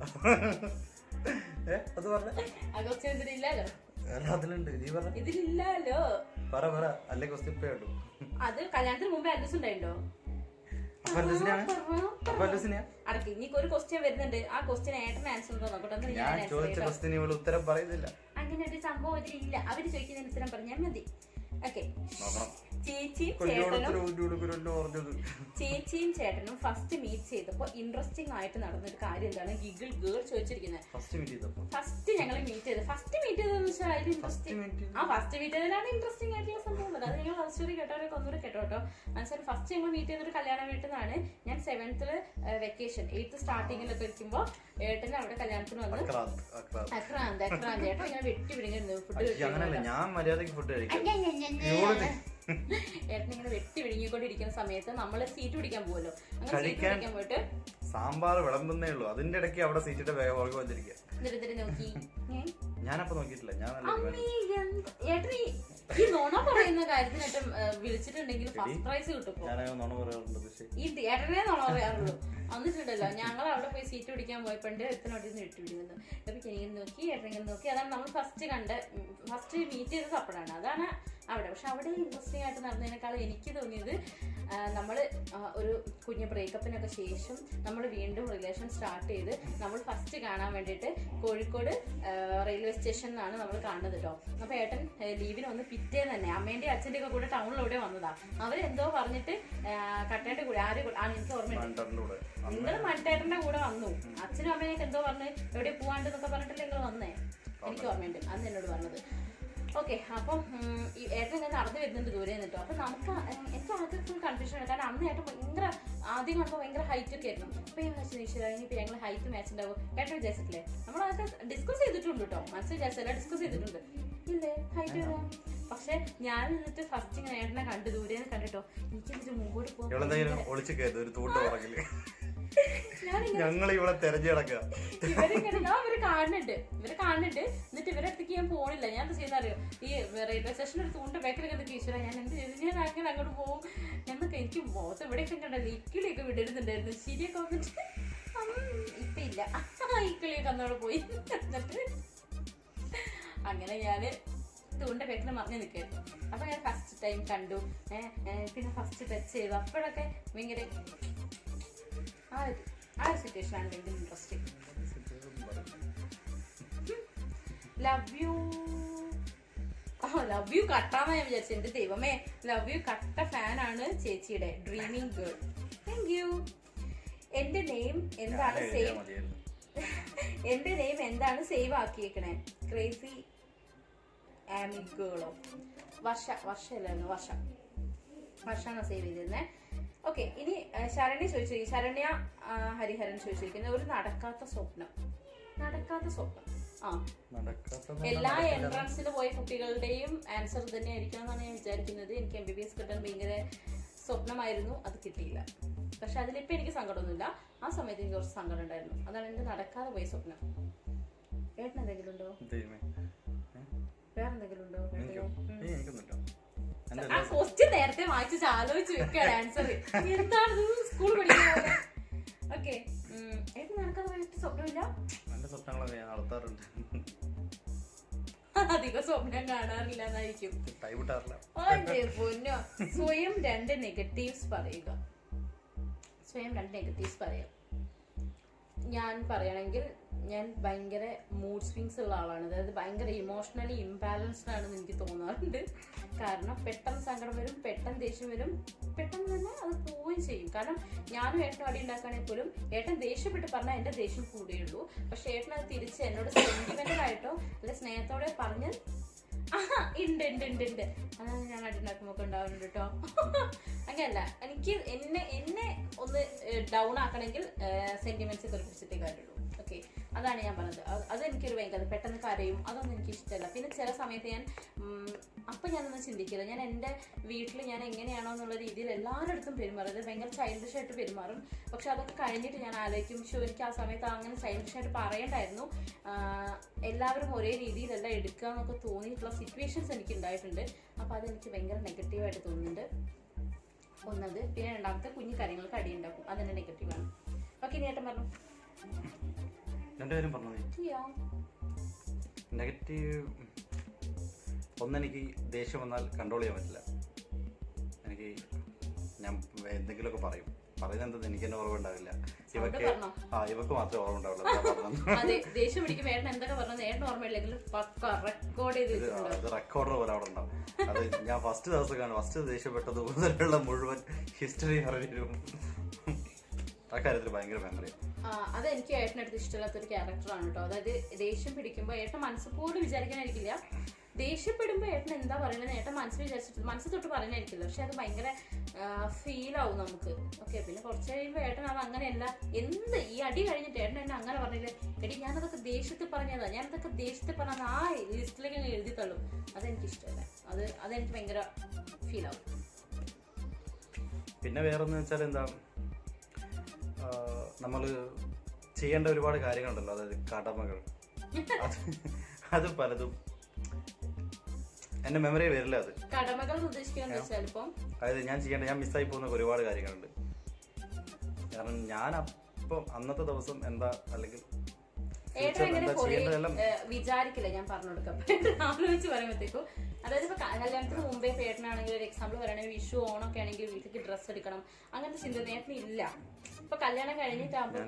അത് പറഞ്ഞ ഇതിലില്ലല്ലോ, അതിലുണ്ട്. നീ പറഞ്ഞ ഇതിലില്ലല്ലോ, പറ അല്ലെ ക്വസ്റ്റ്യൻ ഇപ്പേ ഉള്ളൂ. അത് കല്യാണത്തിന് മുമ്പേ അല്ലൂസ് ഉണ്ടായിട്ടോ. അടക്ക്, ഇനിക്ക് ഒരു ക്വസ്റ്റ്യൻ വരുന്നുണ്ട്. ആ ക്വസ്റ്റ്യൻ ഏട്ടൻ ആൻസർ ഉണ്ടോ നോക്കട്ടെ. ഞാൻ ചോദിച്ച ക്വസ്റ്റ്യന് ഇവള് ഉത്തരം പറയുന്നില്ല. അങ്ങനെ ഒരു സംഭവം അതിലില്ല. അവര് ചോദിക്കുന്നതിന് ഉത്തരം പറഞ്ഞാൽ മതി. ഓക്കെ, ചേച്ചിയും ചേട്ടനും ഫസ്റ്റ് മീറ്റ് ചെയ്തപ്പോ ഇൻട്രസ്റ്റിംഗ് ആയിട്ട് നടന്നൊരു കാര്യം എന്താണ്? ഗിഗിൾ ഗേൾ ചോദിച്ചിരിക്കുന്നത്. ഫസ്റ്റ് ഞങ്ങൾ മീറ്റ് ചെയ്തതെന്ന് വെച്ചാൽ അതിൽ ഫസ്റ്റ് മീറ്റ് ചെയ്തതിലാണ് ഇൻട്രസ്റ്റിംഗ് ആയിട്ടുള്ള സംഭവം. അത് ഞങ്ങൾ ലവ് സ്റ്റോറി കേട്ടവരൊക്കെ ഒന്നുകൂടെ കേട്ടോ. മനസ്സിലായി. ഫസ്റ്റ് ഞങ്ങൾ മീറ്റ് ചെയ്തൊരു കല്യാണ വീട്ടിൽ നിന്നാണ്. ഞാൻ 7th വെക്കേഷൻ 8th സ്റ്റാർട്ടിങ്ങിലൊക്കെ ഇരിക്കുമ്പോ ഏട്ടന് അവിടെ കല്യാണത്തിന് വന്ന് അക്രാന്ത് ഏട്ടൻ ഇങ്ങനെ വെട്ടി വിഴുങ്ങിയിരുന്നു ഫുഡ്. ഏട്ടനിങ്ങനെ വെട്ടി വിഴുങ്ങിക്കൊണ്ടിരിക്കുന്ന സമയത്ത് നമ്മള് സീറ്റ് പിടിക്കാൻ പോകുമല്ലോ. അങ്ങനെ സീറ്റ് പിടിക്കാൻ പോയിട്ട് സാമ്പാർ വിളമ്പുന്നേ ഉള്ളൂ, അതിന്റെ ഇടയ്ക്ക് അവിടെ സീറ്റിന്റെ വേഗം വന്നിരിക്കുക. നോക്കി ഞാനപ്പോ നോക്കിയിട്ടില്ല. ഏട്ടൻ ഈ നോണ പറയുന്ന കാര്യത്തിനേറ്റം വിളിച്ചിട്ടുണ്ടെങ്കിൽ ഫസ്റ്റ് പ്രൈസ് കിട്ടും. ഈ ഏട്ടനെ നോണ പറയാറുള്ളൂ. വന്നിട്ടുണ്ടല്ലോ, ഞങ്ങൾ അവിടെ പോയി സീറ്റ് പിടിക്കാൻ പോയപ്പോണ്ട് എത്തനോട്ടിന്ന് വെട്ടി പിടിക്കുന്നത്. അപ്പൊ എനിങ്ങനെ നോക്കി ഏട്ടനിങ്ങനെ നോക്കി. അതാണ് നമ്മൾ ഫസ്റ്റ് മീറ്റ് ചെയ്തത് അപ്പോഴാണ്. അതാണ് അവിടെ. പക്ഷെ അവിടെ ഇൻട്രസ്റ്റിംഗ് ആയിട്ട് നടന്നതിനേക്കാളും എനിക്ക് തോന്നിയത് നമ്മൾ ഒരു കുഞ്ഞ് ബ്രേക്കപ്പിനൊക്കെ ശേഷം നമ്മൾ വീണ്ടും റിലേഷൻ സ്റ്റാർട്ട് ചെയ്ത് നമ്മൾ ഫസ്റ്റ് കാണാൻ വേണ്ടിയിട്ട് കോഴിക്കോട് റെയിൽവേ സ്റ്റേഷനിലാണ് നമ്മൾ കാണുന്നത് കേട്ടോ. അപ്പോൾ ഏട്ടൻ ലീവിന് വന്ന് പിറ്റേന്ന് തന്നെ അമ്മേൻ്റെ അച്ഛൻ്റെ ഒക്കെ കൂടെ ടൗണിലൂടെ വന്നതാ. അവരെന്തോ പറഞ്ഞിട്ട് കട്ടേൻ്റെ കൂടെ എനിക്ക് ഓർമ്മയുണ്ട്, നിങ്ങൾ മണ്ടേട്ടൻ്റെ കൂടെ വന്നു, അച്ഛനും അമ്മേനൊക്കെ എന്തോ പറഞ്ഞ് എവിടെ പോവാണ്ടെന്നൊക്കെ പറഞ്ഞിട്ടല്ലേ നിങ്ങൾ വന്നേ, എനിക്ക് ഓർമ്മയുണ്ട് അന്ന് എന്നോട് പറഞ്ഞത്. ഓക്കെ, അപ്പം ഈ ഏട്ടൻ ഇങ്ങനെ നടന്നു വരുന്നുണ്ട് ദൂരെ നിന്നിട്ടോ. അപ്പം നമുക്ക് എനിക്ക് ആദ്യം ഫുൾ കൺഫ്യൂഷൻ ആണ്. കാരണം അന്ന് ഏട്ടൻ ഭയങ്കര ആദ്യം കാണുമ്പോൾ ഭയങ്കര ഹൈറ്റ് ഒക്കെ ആയിരുന്നു. അപ്പം ഞാൻ വിചാരിച്ചു ഇനിയിപ്പോൾ ഞങ്ങൾ ഹൈറ്റ് മാച്ച് ഉണ്ടാവും ഏട്ടൻ വിചാരിച്ചിട്ടില്ലേ? നമ്മൾ അതൊക്കെ ഡിസ്കസ് ചെയ്തിട്ടുണ്ട് കേട്ടോ, മനസ്സിൽ വിചാരിച്ചല്ല ഡിസ്കസ് ചെയ്തിട്ടുണ്ട് ഇല്ലേ ഹൈറ്റ് വരാം. പക്ഷെ ഞാൻ എന്നിട്ട് ഫസ്റ്റ് ഇങ്ങനെ ഏട്ടനെ കണ്ടു ദൂരെ കണ്ടിട്ടോ, എനിക്ക് എന്നിട്ട് മുമ്പോട്ട് പോകും ഞങ്ങൾ ഇവിടെ തെരഞ്ഞെടുക്കുക. ഇവരിങ്ങനെ ഇവര് കാണുന്നുണ്ട് എന്നിട്ട് ഇവരുടെ അടുത്തേക്ക് ഞാൻ പോണില്ല. ഞാൻ എന്താ ചെയ്യുന്ന അറിയോ, ഈ റെയിൽവേ സ്റ്റേഷനിൽ ഒരു തൂണ്ട ബേക്കറിൽ എന്തൊക്കെ ഈശ്വര ഞാൻ എന്ത് ചെയ്തു, ഞാൻ അങ്ങനെ അങ്ങോട്ട് പോകും എന്നൊക്കെ. എനിക്ക് മോശം ഇവിടെയൊക്കെ കണ്ടല്ലോ ഇക്കിളിയൊക്കെ വിടരുന്നുണ്ടായിരുന്നു, ശരിയൊക്കെ വന്നിട്ട് ഇപ്പൊ ഇല്ല, ഇക്കിളിയൊക്കെ അന്നോടെ പോയി. എന്നിട്ട് അങ്ങനെ ഞാന് തൂണ്ട ബേക്കറിൽ മറിഞ്ഞ് നിൽക്കായിരുന്നു. അപ്പൊ ഞാൻ ഫസ്റ്റ് ടൈം കണ്ടു, പിന്നെ ഫസ്റ്റ് ടച്ച് ചെയ്തു. അപ്പോഴൊക്കെ ഭയങ്കര ആ ഒരു സിറ്റുവേഷൻ ആണ് ഭയങ്കര ഇൻട്രസ്റ്റിംഗ്. ലവ് യു കട്ടാന്ന് ഞാൻ വിചാരിച്ചു. എന്റെ ദൈവമേ, ലവ് യു കട്ട ഫാനാണ് ചേച്ചിയുടെ ഡ്രീമിങ് ഗേൾ. Thank you. എന്റെ നെയിം എന്താണ് സേവ് ആക്കിയേക്കണേ? ക്രേസി ആമി ഗേളോ? വർഷല്ലായിരുന്നു, വർഷാണ് സേവ് ചെയ്തിരുന്നേ. ഓക്കെ, ഇനി ശരണ്യ ചോദിച്ചിരിക്കും, ശരണ്യ ഹരിഹരൻ ചോദിച്ചിരിക്കുന്നത് ഒരു നടക്കാത്ത സ്വപ്നം. എല്ലാ എൻട്രൻസിന് പോയ കുട്ടികളുടെയും ആൻസർ തന്നെ ആയിരിക്കണം എന്നാണ് ഞാൻ വിചാരിക്കുന്നത്. എനിക്ക് MBBS കിട്ടാൻ ഭയങ്കര സ്വപ്നമായിരുന്നു, അത് കിട്ടിയില്ല. പക്ഷെ അതിലിപ്പോ എനിക്ക് സങ്കടമൊന്നുമില്ല, ആ സമയത്ത് എനിക്ക് കുറച്ച് സങ്കടം ഉണ്ടായിരുന്നു. അതാണ് എന്റെ നടക്കാതെ പോയ സ്വപ്നം. ഏട്ടൻ എന്തെങ്കിലും ഉണ്ടോ? വേറെന്തെങ്കിലും ഉണ്ടോ? ആ ക്വസ്റ്റ്യൻ നേരത്തെ വായിച്ച് ആലോചിച്ച് വെക്കാണ് ആൻസർ. എന്താണ് സ്കൂൾ പഠിക്കുന്നത്? ഓക്കെ, ഏട്ടൻ നടക്കാതെ പോയിട്ട് സ്വപ്നമില്ല? അധികം സ്വപ്നം കാണാറില്ല എന്നായിരിക്കും. പൊന്നോ, സ്വയം 2 നെഗറ്റീവ്സ് പറയുക. ഞാൻ പറയണമെങ്കിൽ ഞാൻ ഭയങ്കര മൂഡ് സ്വിങ്സ് ഉള്ള ആളാണ്. അതായത് ഭയങ്കര ഇമോഷണലി ഇംബാലൻസ്ഡ് ആണെന്ന് എനിക്ക് തോന്നാറുണ്ട്. കാരണം പെട്ടെന്ന് സങ്കടം വരും, പെട്ടെന്ന് ദേഷ്യം വരും, പെട്ടെന്ന് തന്നെ അത് പോവുകയും ചെയ്യും. കാരണം ഞാനും ഏട്ടനും അടി ഉണ്ടാക്കുകയാണെങ്കിൽ പോലും ഏട്ടൻ ദേഷ്യപ്പെട്ട് പറഞ്ഞാൽ എൻ്റെ ദേഷ്യം കൂടുകയുള്ളൂ. പക്ഷെ ഏട്ടൻ അത് തിരിച്ച് എന്നോട് സെന്റിമെന്റൽ ആയിട്ടോ അല്ലെ സ്നേഹത്തോടെ പറഞ്ഞ് ഉണ്ട് അതാണ് ഞാൻ അടി ഉണ്ടാക്കുമ്പോൾ ഉണ്ടാവുന്നുണ്ട് കേട്ടോ. അങ്ങനെയല്ല, എനിക്ക് എന്നെ ഒന്ന് ഡൗൺ ആക്കണമെങ്കിൽ സെന്റിമെന്റ്സ് ഒക്കെ പിടിച്ചിട്ടേ കാര്യമുള്ളൂ. ഓക്കെ, അതാണ് ഞാൻ പറഞ്ഞത്. അതെനിക്കൊരു ഭയങ്കര പെട്ടെന്ന് കരയും, അതൊന്നും എനിക്ക് ഇഷ്ടമല്ല. പിന്നെ ചില സമയത്ത് അപ്പം ഞാനൊന്നും ചിന്തിക്കില്ല. ഞാൻ എൻ്റെ വീട്ടിൽ ഞാൻ എങ്ങനെയാണോ എന്നുള്ള രീതിയിൽ എല്ലാവരുടെ അടുത്തും പെരുമാറും. അത് ഭയങ്കര ചൈൽഡിഷ് ആയിട്ട് പെരുമാറും. പക്ഷെ അതൊക്കെ കഴിഞ്ഞിട്ട് ഞാൻ ആലോചിക്കും, എനിക്ക് ആ സമയത്ത് അങ്ങനെ ചൈൽഡിഷ് ആയിട്ട് പറയണ്ടായിരുന്നു, എല്ലാവരും ഒരേ രീതിയിലല്ല എടുക്കുക എന്നൊക്കെ തോന്നിയിട്ടുള്ള സിറ്റുവേഷൻസ് എനിക്ക് ഉണ്ടായിട്ടുണ്ട്. അപ്പോൾ അതെനിക്ക് ഭയങ്കര നെഗറ്റീവായിട്ട് തോന്നുന്നുണ്ട്. ഒന്നത്. പിന്നെ രണ്ടാമത്തെ കുഞ്ഞു കാര്യങ്ങൾക്ക് അടി ഉണ്ടാക്കും, അതെന്നെ നെഗറ്റീവാണ്. ഓക്കെ, ഇനി ഏട്ടൻ പറഞ്ഞു. രണ്ടുപേരും പറഞ്ഞു. നെഗറ്റീവ് ഒന്നെനിക്ക് ദേഷ്യം വന്നാൽ കൺട്രോൾ ചെയ്യാൻ പറ്റില്ല. ഞാൻ എന്തെങ്കിലുമൊക്കെ പറയുന്നത് എന്താ എനിക്ക് തന്നെ ഓർമ്മ ഉണ്ടാവില്ല. ഇവക്ക് മാത്രമേ ഓർമ്മ ഉണ്ടാവുള്ളൂ. അത് റെക്കോർഡർ പോലെ അവിടെ ഉണ്ടാവും. അത് ഞാൻ ഫസ്റ്റ് ദിവസം കാണും, ഫസ്റ്റ് ദേഷ്യപ്പെട്ടത് മുതലുള്ള മുഴുവൻ ഹിസ്റ്ററി അറിയും. ആ കാര്യത്തിൽ ഭയങ്കര മെമ്മറി. അതെനിക്ക് ഏട്ടനടുത്ത് ഇഷ്ടമില്ലാത്തൊരു ക്യാരക്ടറാണ് കേട്ടോ. അതായത് ദേഷ്യം പിടിക്കുമ്പോൾ ഏട്ടൻ മനസ്സുപോലും വിചാരിക്കാനായിരിക്കില്ല. ദേഷ്യപ്പെടുമ്പോൾ ഏട്ടൻ എന്താ പറയുന്നത് ഏട്ടൻ മനസ്സിൽ തൊട്ട് പറയാനായിരിക്കില്ല. പക്ഷെ അത് ഭയങ്കര ഫീൽ ആവും നമുക്ക്. ഓക്കെ, പിന്നെ കുറച്ച് കഴിയുമ്പോൾ ഏട്ടൻ അത് അങ്ങനെയല്ല. ഈ അടി കഴിഞ്ഞിട്ട് ഏട്ടൻ എന്നെ അങ്ങനെ പറഞ്ഞില്ലേ, എടി ഞാനതൊക്കെ ദേഷ്യത്തിൽ പറഞ്ഞതാ, ആ ലിസ്റ്റിലേക്ക് ഞാൻ എഴുതി തള്ളും. അതെനിക്ക് ഇഷ്ടമല്ല. അതെനിക്ക് ഭയങ്കര ഫീൽ ആവും. പിന്നെ വേറെന്ന് വെച്ചാൽ എന്താ, നമ്മൾ ചെയ്യേണ്ട ഒരുപാട് കാര്യങ്ങളുണ്ടല്ലോ, അതായത് കടമകൾ, അത് പലതും എന്റെ മെമ്മറി വരില്ല. അത് കടമകൾ അതായത് ഞാൻ മിസ്സായി പോകുന്ന ഒരുപാട് കാര്യങ്ങളുണ്ട്. കാരണം ഞാൻ അപ്പം അന്നത്തെ ദിവസം എന്താ അല്ലെങ്കിൽ വിചാരിക്കില്ല, ഞാൻ പറഞ്ഞു കൊടുക്കാം. ആലോചിച്ച് പറയുമ്പോഴത്തേക്കും അതായത് ഇപ്പൊ കല്യാണത്തിന് മുമ്പേ ഏട്ടനാണെങ്കിൽ ഒരു എക്സാമ്പിൾ പറയുകയാണെങ്കിൽ വിഷു ഓണൊക്കെ ആണെങ്കിൽ വീട്ടിലേക്ക് ഡ്രസ്സ് എടുക്കണം അങ്ങനത്തെ ചിന്ത ഏട്ടന് ഇല്ല. ഇപ്പൊ കല്യാണം കഴിഞ്ഞിട്ടാകുമ്പോൾ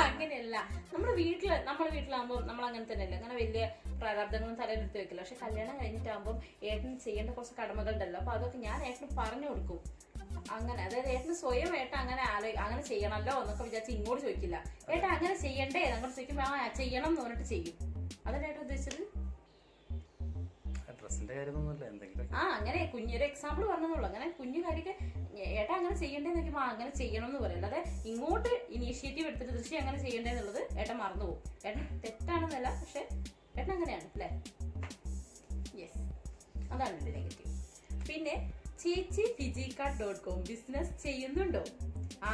അങ്ങനെയല്ല, നമ്മുടെ വീട്ടിലാകുമ്പോൾ നമ്മൾ അങ്ങനെ തന്നെയല്ല, അങ്ങനെ വലിയ പ്രാരാബ്ദങ്ങളും തലയിലെടുത്ത് വെക്കില്ല. പക്ഷെ കല്യാണം കഴിഞ്ഞിട്ടാകുമ്പോൾ ഏട്ടന് ചെയ്യേണ്ട കുറച്ച് കടമകളുണ്ടല്ലോ, അപ്പൊ അതൊക്കെ ഞാൻ ഏട്ടന് പറഞ്ഞു കൊടുക്കും. അങ്ങനെ അതായത് ഏട്ടന് സ്വയം ഏട്ടൻ അങ്ങനെ ചെയ്യണമല്ലോ എന്നൊക്കെ വിചാരിച്ച് ഇങ്ങോട്ട് ചോദിക്കില്ല. ഏട്ടൻ അങ്ങനെ ചെയ്യണ്ടേ അങ്ങോട്ട് ചോദിക്കുമ്പോ ചെയ്യണം എന്ന് പറഞ്ഞിട്ട് ചെയ്യും. അതല്ല ഏട്ടൻ ഉദ്ദേശിച്ചത്? അങ്ങനെ കുഞ്ഞൊരു എക്സാമ്പിൾ പറഞ്ഞതുള്ളൂ. അങ്ങനെ കുഞ്ഞു കാര്യമൊക്കെ ഏട്ടാ അങ്ങനെ ചെയ്യണ്ടേന്ന് നോക്കുമ്പോ അങ്ങനെ ചെയ്യണം എന്ന് പറയും. അല്ലാതെ ഇങ്ങോട്ട് ഇനീഷ്യേറ്റീവ് എടുത്തിട്ട് ദൃശ്യം അങ്ങനെ ചെയ്യണ്ടേന്നുള്ളത് ഏട്ടൻ മറന്നുപോകും. ഏട്ടൻ തെറ്റാണെന്നല്ല, പക്ഷെ ഏട്ടൻ അങ്ങനെയാണ് അല്ലേ. യെസ്, അതാണ് എന്റെ നെഗറ്റീവ്. പിന്നെ ചേച്ചി ഫിജിക്കാർഡ്.com ബിസിനസ് ചെയ്യുന്നുണ്ടോ?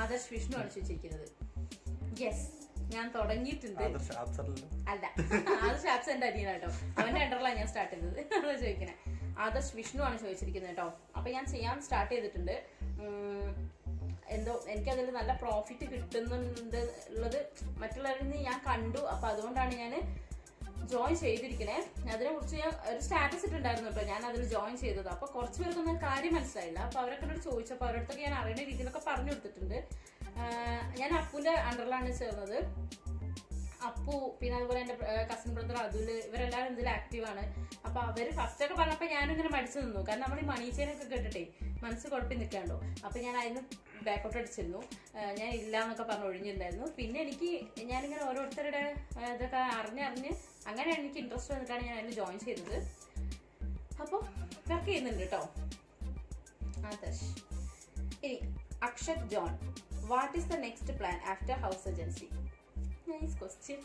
ആദർശ് വിഷ്ണു ആണ് ചോദിച്ചിരിക്കുന്നത്. യെസ്, ഞാൻ തുടങ്ങിയിട്ടുണ്ട്. അല്ല, ആദർശ് ആപ്സ് എന്റെ അനിയനാട്ടോ, അവന്റെ അണ്ടറിലാണ് ഞാൻ സ്റ്റാർട്ട് ചെയ്തത്. അതാണ് ചോദിക്കണേ. ആദർശ് വിഷ്ണു ആണ് ചോദിച്ചിരിക്കുന്നത് കേട്ടോ. അപ്പൊ ഞാൻ ചെയ്യാൻ സ്റ്റാർട്ട് ചെയ്തിട്ടുണ്ട്. എന്തോ എനിക്കതിൽ നല്ല പ്രോഫിറ്റ് കിട്ടുന്നുണ്ട് ഉള്ളത് മറ്റുള്ളവരിൽ നിന്ന് ഞാൻ കണ്ടു. അപ്പൊ അതുകൊണ്ടാണ് ഞാൻ ജോയിൻ ചെയ്തിരിക്കണേ. അതിനെ കുറിച്ച് ഞാൻ ഒരു സ്റ്റാറ്റസ് ഇട്ടുണ്ടായിരുന്നു കേട്ടോ, ഞാൻ അതിൽ ജോയിൻ ചെയ്തത്. അപ്പൊ കുറച്ച് പേർക്കൊന്നും കാര്യം മനസ്സിലായില്ല. അപ്പൊ അവരൊക്കെ എന്നോട് ചോദിച്ചപ്പോൾ അവരടുത്തൊക്കെ ഞാൻ അറിയുന്ന രീതിയിലൊക്കെ പറഞ്ഞു കൊടുത്തിട്ടുണ്ട്. ഞാൻ അപ്പുവിന്റെ അണ്ടറിലാണ് ചേർന്നത്. അപ്പു, പിന്നെ അതുപോലെ എന്റെ കസിൻ ബ്രദർ അതുല്, ഇവരെല്ലാവരും ഇതിൽ ആക്റ്റീവാണ്. അപ്പൊ അവര് ഫസ്റ്റ് ഒക്കെ പറഞ്ഞപ്പോ ഞാനും ഇങ്ങനെ മടിച്ചു നിന്നു. കാരണം നമ്മൾ ഈ മണി ചെയിനൊക്കെ കേട്ടിട്ടേ മനസ്സ് കുഴപ്പം നിൽക്കാണ്ടോ. അപ്പൊ ഞാൻ അതിന് ബാക്കൗട്ട് അടിച്ചിരുന്നു. ഞാൻ ഇല്ല എന്നൊക്കെ പറഞ്ഞ് ഒഴിഞ്ഞിട്ടുണ്ടായിരുന്നു. പിന്നെ ഞാനിങ്ങനെ ഓരോരുത്തരുടെ ഇതൊക്കെ അറിഞ്ഞ് അങ്ങനെയാണ് എനിക്ക് ഇൻട്രസ്റ്റ് വന്നിട്ടാണ് ഞാൻ അതിൽ ജോയിൻ ചെയ്തത്. അപ്പോൾ വർക്ക് ചെയ്യുന്നുണ്ട് കേട്ടോ. ആദർശ്. ഇനി Akshat John, what is the next plan after house agency? Nice question.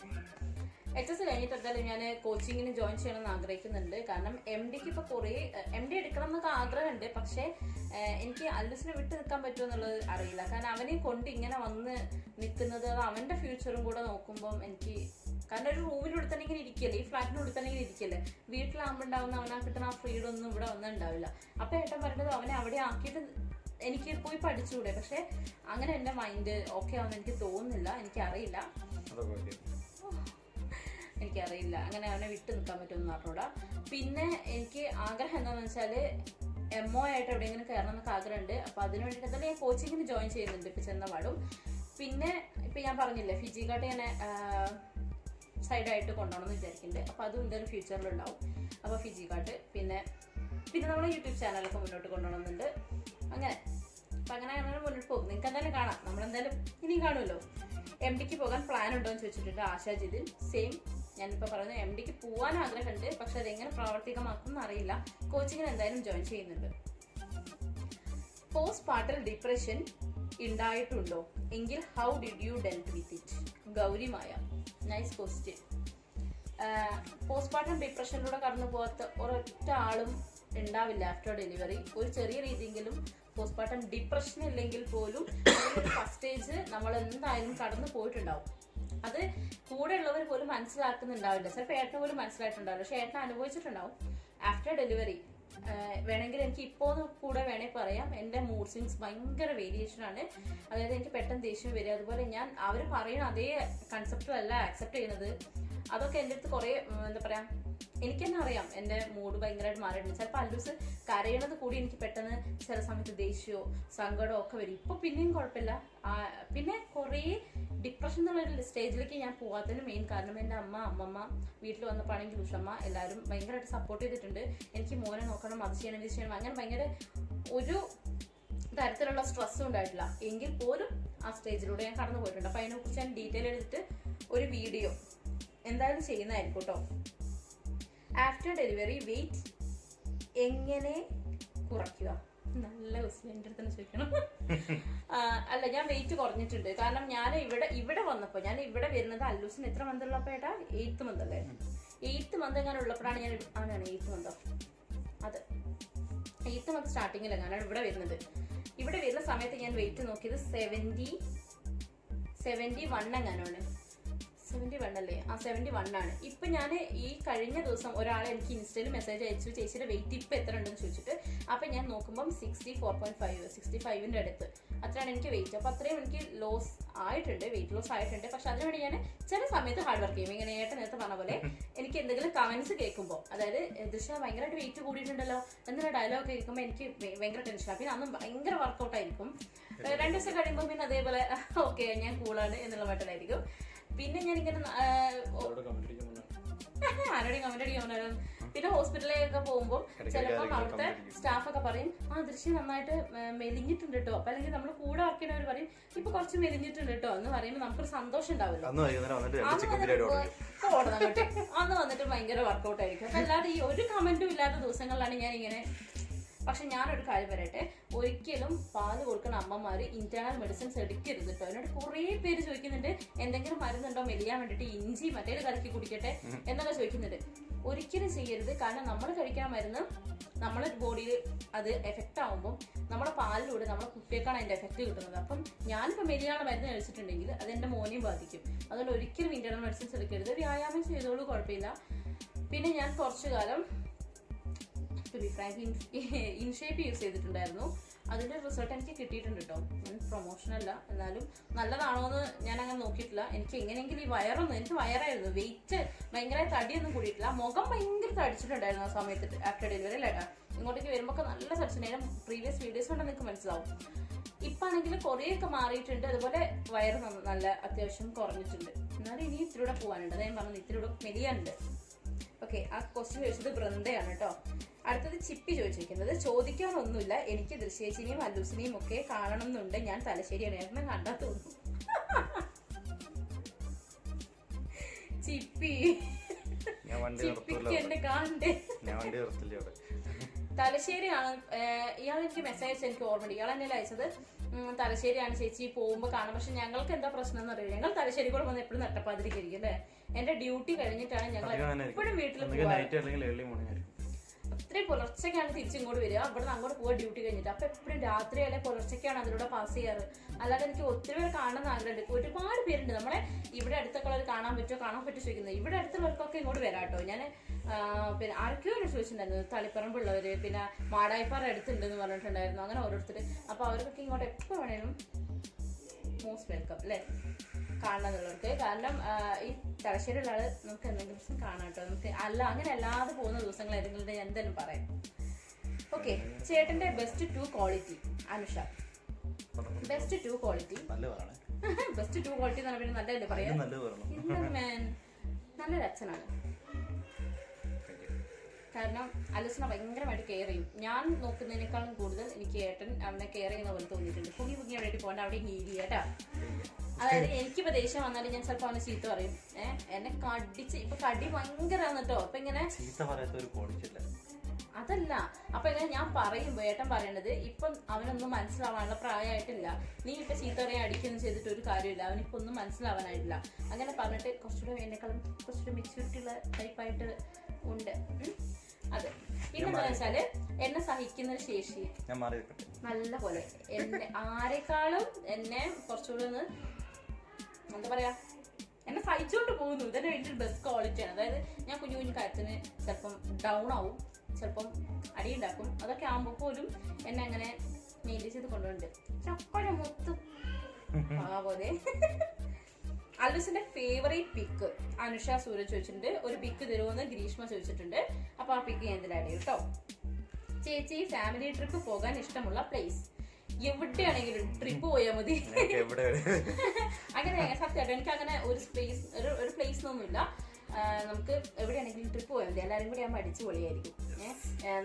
H കഴിഞ്ഞിട്ട് എന്തായാലും ഞാൻ കോച്ചിങ്ങിന് ജോയിൻ ചെയ്യണമെന്ന് ആഗ്രഹിക്കുന്നുണ്ട്. കാരണം MD ഇപ്പൊ കുറേ MD എടുക്കണം എന്നൊക്കെ ആഗ്രഹമുണ്ട്. പക്ഷെ എനിക്ക് അല്ലൂസിനെ വിട്ട് നിൽക്കാൻ പറ്റുമോ എന്നുള്ളത് അറിയില്ല. കാരണം അവനെ കൊണ്ട് ഇങ്ങനെ വന്ന് നിൽക്കുന്നത് അവന്റെ ഫ്യൂച്ചറും കൂടെ നോക്കുമ്പോൾ എനിക്ക്, കാരണം ഒരു റൂമിനുള്ളിൽ തന്നെ ഇങ്ങനെ ഇരിക്കല്ലേ, ഈ ഫ്ലാറ്റിനുള്ളിൽ തന്നെ ഇങ്ങനെ ഇരിക്കല്ലേ, വീട്ടിലാകുമ്പോൾ ഉണ്ടാവുന്ന അവനാ കിട്ടുന്ന ആ ഫ്രീഡം ഒന്നും ഇവിടെ വന്നിട്ടുണ്ടാവില്ല. അപ്പൊ ഏട്ടൻ പറയുന്നത് അവനെ അവിടെ ആക്കിയിട്ട് എനിക്ക് പോയി പഠിച്ചുകൂടെ. പക്ഷെ അങ്ങനെ എന്റെ മൈൻഡ് ഓക്കെ ആവുമെന്ന് എനിക്ക് തോന്നുന്നില്ല. എനിക്കറിയില്ല അങ്ങനെ അവനെ വിട്ടു നിൽക്കാൻ പറ്റുമെന്ന് പറഞ്ഞൂടാ. പിന്നെ എനിക്ക് ആഗ്രഹം എന്താണെന്ന് വെച്ചാൽ MO ആയിട്ട് എവിടെയെങ്കിലും കയറണം എന്നൊക്കെ ആഗ്രഹമുണ്ട്. അപ്പൊ അതിന് വേണ്ടിയിട്ട് എന്തായാലും ഞാൻ കോച്ചിങ്ങിന് ജോയിൻ ചെയ്യുന്നുണ്ട് ഇപ്പൊ ചെന്നപാടും. പിന്നെ ഇപ്പൊ ഞാൻ പറഞ്ഞില്ലേ ഫിജിക്കാട്ട് ഞാൻ സൈഡായിട്ട് കൊണ്ടുപോകണമെന്ന് വിചാരിക്കുന്നുണ്ട്. അപ്പൊ അതും എന്തായാലും ഫ്യൂച്ചറിലുണ്ടാവും. അപ്പൊ ഫിജിക്കാട്ട് പിന്നെ നമ്മുടെ യൂട്യൂബ് ചാനലൊക്കെ മുന്നോട്ട് കൊണ്ടുപോകണമെന്നുണ്ട്. അങ്ങനെ മുന്നോട്ട് പോകും. നിങ്ങൾക്ക് എന്തായാലും കാണാം, നമ്മളെന്തായാലും ഇനിയും കാണുമല്ലോ. MD പോകാൻ പ്ലാൻ ഉണ്ടോ എന്ന് ചോദിച്ചിട്ടുണ്ട് ആശാ ജിതിൻ. സെയിം ഞാനിപ്പോൾ പറഞ്ഞു, MD പോകാൻ ആഗ്രഹമുണ്ട്. പക്ഷെ അതെങ്ങനെ പ്രാവർത്തികമാക്കും എന്നറിയില്ല. കോച്ചിങ്ങിന് എന്തായാലും ജോയിൻ ചെയ്യുന്നുണ്ട്. പോസ്റ്റ് പാർട്ടൽ ഡിപ്രഷൻ ഉണ്ടായിട്ടുണ്ടോ? എങ്കിൽ how did you dealt with it? Gaurimaya. Nice question. Postpartum ഡിപ്രഷനിലൂടെ കടന്നു പോകാത്ത ഒരൊറ്റ ആളും ഉണ്ടാവില്ല ആഫ്റ്റർ ഡെലിവറി. ഒരു ചെറിയ രീതിയെങ്കിലും പോസ്റ്റ് പാർട്ടം ഡിപ്രഷൻ ഇല്ലെങ്കിൽ പോലും ഫസ്റ്റ് സ്റ്റേജ് നമ്മൾ എന്തായാലും കടന്നു പോയിട്ടുണ്ടാവും. അത് കൂടെ ഉള്ളവർ പോലും മനസ്സിലാക്കുന്നുണ്ടാവില്ല. ചിലപ്പോൾ ഏട്ടന് പോലും മനസ്സിലായിട്ടുണ്ടാവില്ല, പക്ഷെ ഏട്ടൻ അനുഭവിച്ചിട്ടുണ്ടാവും. ആഫ്റ്റർ ഡെലിവറി വേണമെങ്കിൽ എനിക്ക് ഇപ്പോൾ കൂടെ വേണമെങ്കിൽ പറയാം, എൻ്റെ മൂഡ് സ്വിങ്സ് ഭയങ്കര വേരിയേഷൻ ആണ്. അതായത് എനിക്ക് പെട്ടെന്ന് ദേഷ്യം വരിക. അതുപോലെ ഞാൻ അവർ പറയുന്ന അതേ കൺസെപ്റ്റിലല്ല ആക്സെപ്റ്റ് ചെയ്യുന്നത്. അതൊക്കെ എൻ്റെ അടുത്ത് കുറേ എന്താ പറയാ, എനിക്ക് തന്നെ അറിയാം എൻ്റെ മൂഡ് ഭയങ്കരമായിട്ട് മാറിയിട്ടുണ്ട്. ചിലപ്പോൾ അല്ലൂസ് കരയണത് കൂടി എനിക്ക് പെട്ടെന്ന് ചില സമയത്ത് ദേഷ്യമോ സങ്കടമോ ഒക്കെ വരും. ഇപ്പൊ പിന്നെയും കുഴപ്പമില്ല. പിന്നെ കുറേ ഡിപ്രഷൻ എന്നുള്ള സ്റ്റേജിലേക്ക് ഞാൻ പോകാത്തതിന് മെയിൻ കാരണം എൻ്റെ അമ്മമ്മ വീട്ടിൽ വന്നപ്പോഴാണെങ്കിൽ ഉഷമ്മ എല്ലാവരും ഭയങ്കരമായിട്ട് സപ്പോർട്ട് ചെയ്തിട്ടുണ്ട്. എനിക്ക് മോനെ നോക്കണം, അത് ചെയ്യണം, ഇത് ചെയ്യണം, അങ്ങനെ ഭയങ്കര ഒരു തരത്തിലുള്ള സ്ട്രെസ്സും ഉണ്ടായിട്ടില്ല. എങ്കിൽ പോലും ആ സ്റ്റേജിലൂടെ ഞാൻ കടന്നു പോയിട്ടുണ്ട്. അപ്പൊ അതിനെക്കുറിച്ച് ഞാൻ ഡീറ്റെയിൽ എടുത്തിട്ട് ഒരു വീഡിയോ എന്തായാലും ചെയ്യുന്നതായിരിക്കും കേട്ടോ. ആഫ്റ്റർ ഡെലിവറി വെയിറ്റ് എങ്ങനെ കുറയ്ക്കുക? നല്ല ക്വസ്റ്റ്യൻ, എൻ്റെ അടുത്ത് തന്നെ ചോദിക്കണം. അല്ല, ഞാൻ വെയിറ്റ് കുറഞ്ഞിട്ടുണ്ട്. കാരണം ഞാൻ ഇവിടെ വന്നപ്പോൾ ഞാൻ ഇവിടെ വരുന്നത് അല്ലൂസിന് എത്ര മന്ത് ഉള്ളപ്പോൾ ഏട്ടാ 8th മന്ത് അല്ലേ? 8th മന്ത് എങ്ങനെ ഉള്ളപ്പോഴാണ് ഞാൻ 8th മന്തോ അത് 8th മന്ത് സ്റ്റാർട്ടിങ്ങിലാണ് ഇവിടെ വരുന്നത്. ഇവിടെ വരുന്ന സമയത്ത് ഞാൻ വെയിറ്റ് നോക്കിയത് 71 എങ്ങാനാണ്. 71 അല്ലേ? ആ 71 ആണ്. ഇപ്പൊ ഞാൻ ഈ കഴിഞ്ഞ ദിവസം ഒരാളെ എനിക്ക് ഇൻസ്റ്റയിൽ മെസ്സേജ് അയച്ചു, ചേച്ചിയുടെ വെയിറ്റ് ഇപ്പൊ എത്ര ഉണ്ടെന്ന് ചോദിച്ചിട്ട്. അപ്പം ഞാൻ നോക്കുമ്പം 64.5 65ൻ്റെ അടുത്ത് അത്രയാണ് എനിക്ക് വെയിറ്റ്. അപ്പോൾ അത്രയും എനിക്ക് ലോസ് ആയിട്ടുണ്ട്, വെയിറ്റ് ലോസ് ആയിട്ടുണ്ട്. പക്ഷെ അതിനുവേണ്ടി ഞാൻ ചില സമയത്ത് ഹാർഡ് വർക്ക് ചെയ്യും. ഇങ്ങനെ ഏട്ടൻ നേരത്തെ പറഞ്ഞ പോലെ എനിക്ക് എന്തെങ്കിലും കമന്റ്സ് കേൾക്കുമ്പോൾ, അതായത് ദൃശ്യ ഭയങ്കരമായിട്ട് വെയിറ്റ് കൂടിയിട്ടുണ്ടല്ലോ എന്നുള്ള ഡയലോഗ് കേൾക്കുമ്പോൾ എനിക്ക് ഭയങ്കര ടെൻഷനാണ്. പിന്നെ അന്ന് ഭയങ്കര വർക്കൗട്ട് ആയിരിക്കും. 2 ദിവസം കഴിയുമ്പോൾ പിന്നെ അതേപോലെ ഓക്കെ ഞാൻ കൂളാണ് എന്നുള്ള മട്ടിലായിരിക്കും. പിന്നെ ഞാനിങ്ങനെ ആരോടെയും കമന്റ് അടിക്കാൻ. പിന്നെ ഹോസ്പിറ്റലിലൊക്കെ പോകുമ്പോൾ ചിലപ്പോൾ അവിടുത്തെ സ്റ്റാഫൊക്കെ പറയും ദൃശ്യം നന്നായിട്ട് മെലിഞ്ഞിട്ടുണ്ട് കേട്ടോ. അപ്പൊ അല്ലെങ്കിൽ നമ്മൾ കൂടെ വർക്ക് ചെയ്യുന്നവർ പറയും ഇപ്പൊ കുറച്ച് മെലിഞ്ഞിട്ടുണ്ട് കേട്ടോ എന്ന് പറയുമ്പോൾ നമുക്കൊരു സന്തോഷം ഉണ്ടാവില്ല. അന്ന് വന്നിട്ട് ഭയങ്കര വർക്കൗട്ട് ആയിരിക്കും. അപ്പൊ അല്ലാതെ ഈ ഒരു കമന്റും ഇല്ലാത്ത ദിവസങ്ങളിലാണ് ഞാൻ ഇങ്ങനെ. പക്ഷെ ഞാനൊരു കാര്യം പറയട്ടെ, ഒരിക്കലും പാല് കൊടുക്കുന്ന അമ്മമാര് ഇന്റേണൽ മെഡിസിൻസ് എടുക്കരുത് കേട്ടോ. എന്നോട് കുറേ പേര് ചോദിക്കുന്നുണ്ട് എന്തെങ്കിലും മരുന്നുണ്ടോ മെലിയാൻ വേണ്ടിട്ട്, ഇഞ്ചി മറ്റേത് കലക്കി കുടിക്കട്ടെ എന്നൊക്കെ ചോദിക്കുന്നുണ്ട്. ഒരിക്കലും ചെയ്യരുത്. കാരണം നമ്മൾ കഴിക്കാൻ മരുന്ന് നമ്മളെ ബോഡിയിൽ അത് എഫക്റ്റ് ആകുമ്പോൾ നമ്മുടെ പാലിലൂടെ നമ്മുടെ കുട്ടികൾക്കാണ് അതിന്റെ എഫക്റ്റ് കിട്ടുന്നത്. അപ്പം ഞാനിപ്പോൾ മെലിയാനുള്ള മരുന്ന് കഴിച്ചിട്ടുണ്ടെങ്കിൽ അത് എൻ്റെ മോനെയും ബാധിക്കും. അതുകൊണ്ട് ഒരിക്കലും ഇന്റേണൽ മെഡിസിൻസ് എടുക്കരുത്. വ്യായാമം ചെയ്തോളൂ, കുഴപ്പമില്ല. പിന്നെ ഞാൻ കുറച്ചു കാലം ടു ബി ഫ്രാങ്ക് ഇൻഷേപ്പ് യൂസ് ചെയ്തിട്ടുണ്ടായിരുന്നു. അതിന്റെ റിസൾട്ട് എനിക്ക് കിട്ടിയിട്ടുണ്ട് കേട്ടോ. ഞാൻ പ്രൊമോഷനല്ല, എന്നാലും നല്ലതാണോ എന്ന് ഞാൻ അങ്ങനെ നോക്കിയിട്ടില്ല. എനിക്ക് എങ്ങനെയെങ്കിലും ഈ വയറൊന്നും, എനിക്ക് വയറായിരുന്നു, വെയിറ്റ് ഭയങ്കര തടിയൊന്നും കൂടിയിട്ടില്ല. മുഖം ഭയങ്കര തടിച്ചിട്ടുണ്ടായിരുന്നു ആ സമയത്ത് ആഫ്റ്റർ ഡെലിവറി അല്ലേട്ടാ. ഇങ്ങോട്ടേക്ക് വരുമ്പോൾ ഒക്കെ നല്ല തടിച്ചിട്ടുണ്ടായിരുന്നു. പ്രീവിയസ് വീഡിയോസ് കണ്ടാൽ നിങ്ങൾക്ക് മനസ്സിലാവും. ഇപ്പം ആണെങ്കിൽ കുറേയൊക്കെ മാറിയിട്ടുണ്ട്. അതുപോലെ വയറ് നല്ല അത്യാവശ്യം കുറഞ്ഞിട്ടുണ്ട്. എന്നാലും ഇനി ഇത്തിരി പോകാനുണ്ട്. അത് ഞാൻ പറഞ്ഞത് ഇത്തിരി മെലിയാനുണ്ട്. ഓക്കെ, ആ ക്വസ്റ്റ്യൻ ചോദിച്ചത് വൃന്ദയാണ് കേട്ടോ. അടുത്തത് ചിപ്പി ചോദിച്ചിരിക്കുന്നത്, ചോദിക്കാനൊന്നുമില്ല, എനിക്ക് ദൃശ്യേച്ചിനെയും അല്ലൂസിനെയും ഒക്കെ കാണണം എന്നുണ്ട്. ഞാൻ തലശ്ശേരിയാണ്, ഏട്ടനെ കണ്ടാ തോന്നുന്നു. ചിപ്പി ചിപ്പിക്ക് എന്നെ കാണണ്ടേ? തലശ്ശേരിയാണ് ഇയാൾ എനിക്ക് മെസ്സേജ് അയച്ചത്. എനിക്ക് ഓർമ്മയുണ്ട്, ഇയാൾ എന്നെ അയച്ചത് തലശ്ശേരിയാണ് ചേച്ചി പോകുമ്പോൾ കാണാം. പക്ഷെ ഞങ്ങൾക്ക് എന്താ പ്രശ്നം എന്ന് അറിയില്ല. ഞങ്ങൾ തലശ്ശേരി കൂടെ വന്ന് എപ്പോഴും നട്ടപ്പാതിരിക്കും അല്ലേ. എന്റെ ഡ്യൂട്ടി കഴിഞ്ഞിട്ടാണ് ഞങ്ങൾ എപ്പോഴും വീട്ടിൽ പോകുക. അത്രയും പുലർച്ചയ്ക്കാണ് തിരിച്ചിങ്ങോട്ട് വരിക. അവിടെ നിന്ന് അങ്ങോട്ട് പോവുക ഡ്യൂട്ടി കഴിഞ്ഞിട്ട്. അപ്പൊ എപ്പോഴും രാത്രി അല്ലെ പുലർച്ചയ്ക്കാണ് അതിലൂടെ പാസ് ചെയ്യാറ്. അല്ലാതെ എനിക്ക് ഒത്തിരി പേര് കാണണമെന്ന് ആഗ്രഹമുണ്ട്. ഒരുപാട് പേരുണ്ട് നമ്മളെ ഇവിടെ അടുത്തൊക്കെ ഉള്ളവർ കാണാൻ പറ്റുമോ ചോദിക്കുന്നത്. ഇവിടെ അടുത്തുള്ളവർക്കൊക്കെ ഇങ്ങോട്ട് വരാം കേട്ടോ. ഞാൻ പിന്നെ ആർക്കെയോ ചോദിച്ചിട്ടുണ്ടായിരുന്നു, തളിപ്പറമ്പുള്ളവര്, പിന്നെ മാടായിപ്പാറ അടുത്തുണ്ടെന്ന് പറഞ്ഞിട്ടുണ്ടായിരുന്നു. അങ്ങനെ ഓരോരുത്തർ. അപ്പൊ അവർക്കൊക്കെ ഇങ്ങോട്ട് എപ്പോൾ വേണേലും മോസ്റ്റ് വെൽക്കം അല്ലേ, കാണണമെന്നുള്ളവർക്ക്. കാരണം ഈ തലശ്ശേരിയുള്ള ആള് നമുക്ക് എന്തെങ്കിലും ദിവസം കാണാം കേട്ടോ. നമുക്ക് അങ്ങനെ അല്ലാതെ പോകുന്ന ദിവസങ്ങൾ ഏതെങ്കിലും എന്തായാലും പറയാം. ഓക്കെ, ചേട്ടന്റെ best 2 quality. Anusha best 2 quality. Best 2 quality എന്ന് പറഞ്ഞാൽ നല്ലതല്ലേ പറയാം. നല്ലൊരു അച്ഛനാണ്. കാരണം അലൂസിനെ ഭയങ്കരമായിട്ട് കെയർ ചെയ്യും. ഞാൻ നോക്കുന്നതിനേക്കാളും കൂടുതൽ എനിക്ക് ഏട്ടൻ അവനെ കെയർ ചെയ്യുന്ന പോലെ തോന്നിയിട്ടുണ്ട്. പൊങ്ങി അവിടേക്ക് പോകണ്ട, അവിടെ ഹീൽ കേട്ടാ. അതായത് എനിക്കിപ്പോ ദേഷ്യം വന്നാലും ഞാൻ ചിലപ്പോ അവനെ ചീത്ത പറയും. എന്നെ കടിച്ച് ഇപ്പൊ കടി ഭയങ്കരമാണ് കേട്ടോ. അപ്പൊ ഇങ്ങനെ അതല്ല, അപ്പൊ ഇങ്ങനെ ഞാൻ പറയുമ്പോ ഏട്ടൻ പറയണത് ഇപ്പം അവനൊന്നും മനസ്സിലാവാനുള്ള പ്രായമായിട്ടില്ല. നീ ഇപ്പൊ ചീത്ത പറയാൻ അടിക്കൊന്നും ചെയ്തിട്ട് ഒരു കാര്യമില്ല, അവനിപ്പോ ഒന്നും മനസ്സിലാവാനായിട്ടില്ല. അങ്ങനെ പറഞ്ഞിട്ട് കുറച്ചുകൂടെ എന്നെക്കാളും കുറച്ചുകൂടെ മെച്യൂരിറ്റി ഉള്ള ടൈപ്പായിട്ട് ഉണ്ട് അത്. പിന്നെന്താ വെച്ചാല് എന്നെ സഹിക്കുന്ന ഒരു ശേഷി നല്ല പോലെ. എന്നെ ആരെക്കാളും എന്നെ കുറച്ചുകൂടെ ഒന്ന് എന്താ പറയാ, എന്നെ സഹിച്ചുകൊണ്ട് പോകുന്നു. ഇതെന്നെ വലിയൊരു ബെസ്റ്റ് ക്വാളിറ്റിയാണ്. അതായത് ഞാൻ കുഞ്ഞു കുഞ്ഞു കാര്യത്തിന് ചിലപ്പം ഡൗൺ ആവും, ചിലപ്പം അടിയുണ്ടാക്കും. അതൊക്കെ ആകുമ്പോൾ പോലും എന്നെ അങ്ങനെ മെയിൻറ്റെയിൻ ചെയ്ത് കൊണ്ടുപോകുന്നുണ്ട്. ചക്കര മൊത്തം പോലെ. അലൂസിന്റെ ഫേവറേറ്റ് പിക്ക് അനുഷ സൂരജ് ചോദിച്ചിട്ടുണ്ട്. ഒരു പിക്ക് തരുമെന്ന് ഗ്രീഷ്മ ചോദിച്ചിട്ടുണ്ട്. അപ്പൊ ആ പിക്ക് ഞാൻ ഇതിൽ ആഡ് ചെയ്യും കേട്ടോ. ചേച്ചി ഫാമിലി ട്രിപ്പ് പോകാൻ ഇഷ്ടമുള്ള പ്ലേസ് എവിടെയാണെങ്കിലും ട്രിപ്പ് പോയാൽ മതി. അങ്ങനെ സത്യമായിട്ട് എനിക്ക് അങ്ങനെ ഒരു പ്ലേസ് ഒന്നുമില്ല. നമുക്ക് എവിടെയാണെങ്കിലും ട്രിപ്പ് പോയാൽ മതി. എല്ലാവരും കൂടി ആകുമ്പോൾ അടിച്ചു പൊളിയായിരിക്കും.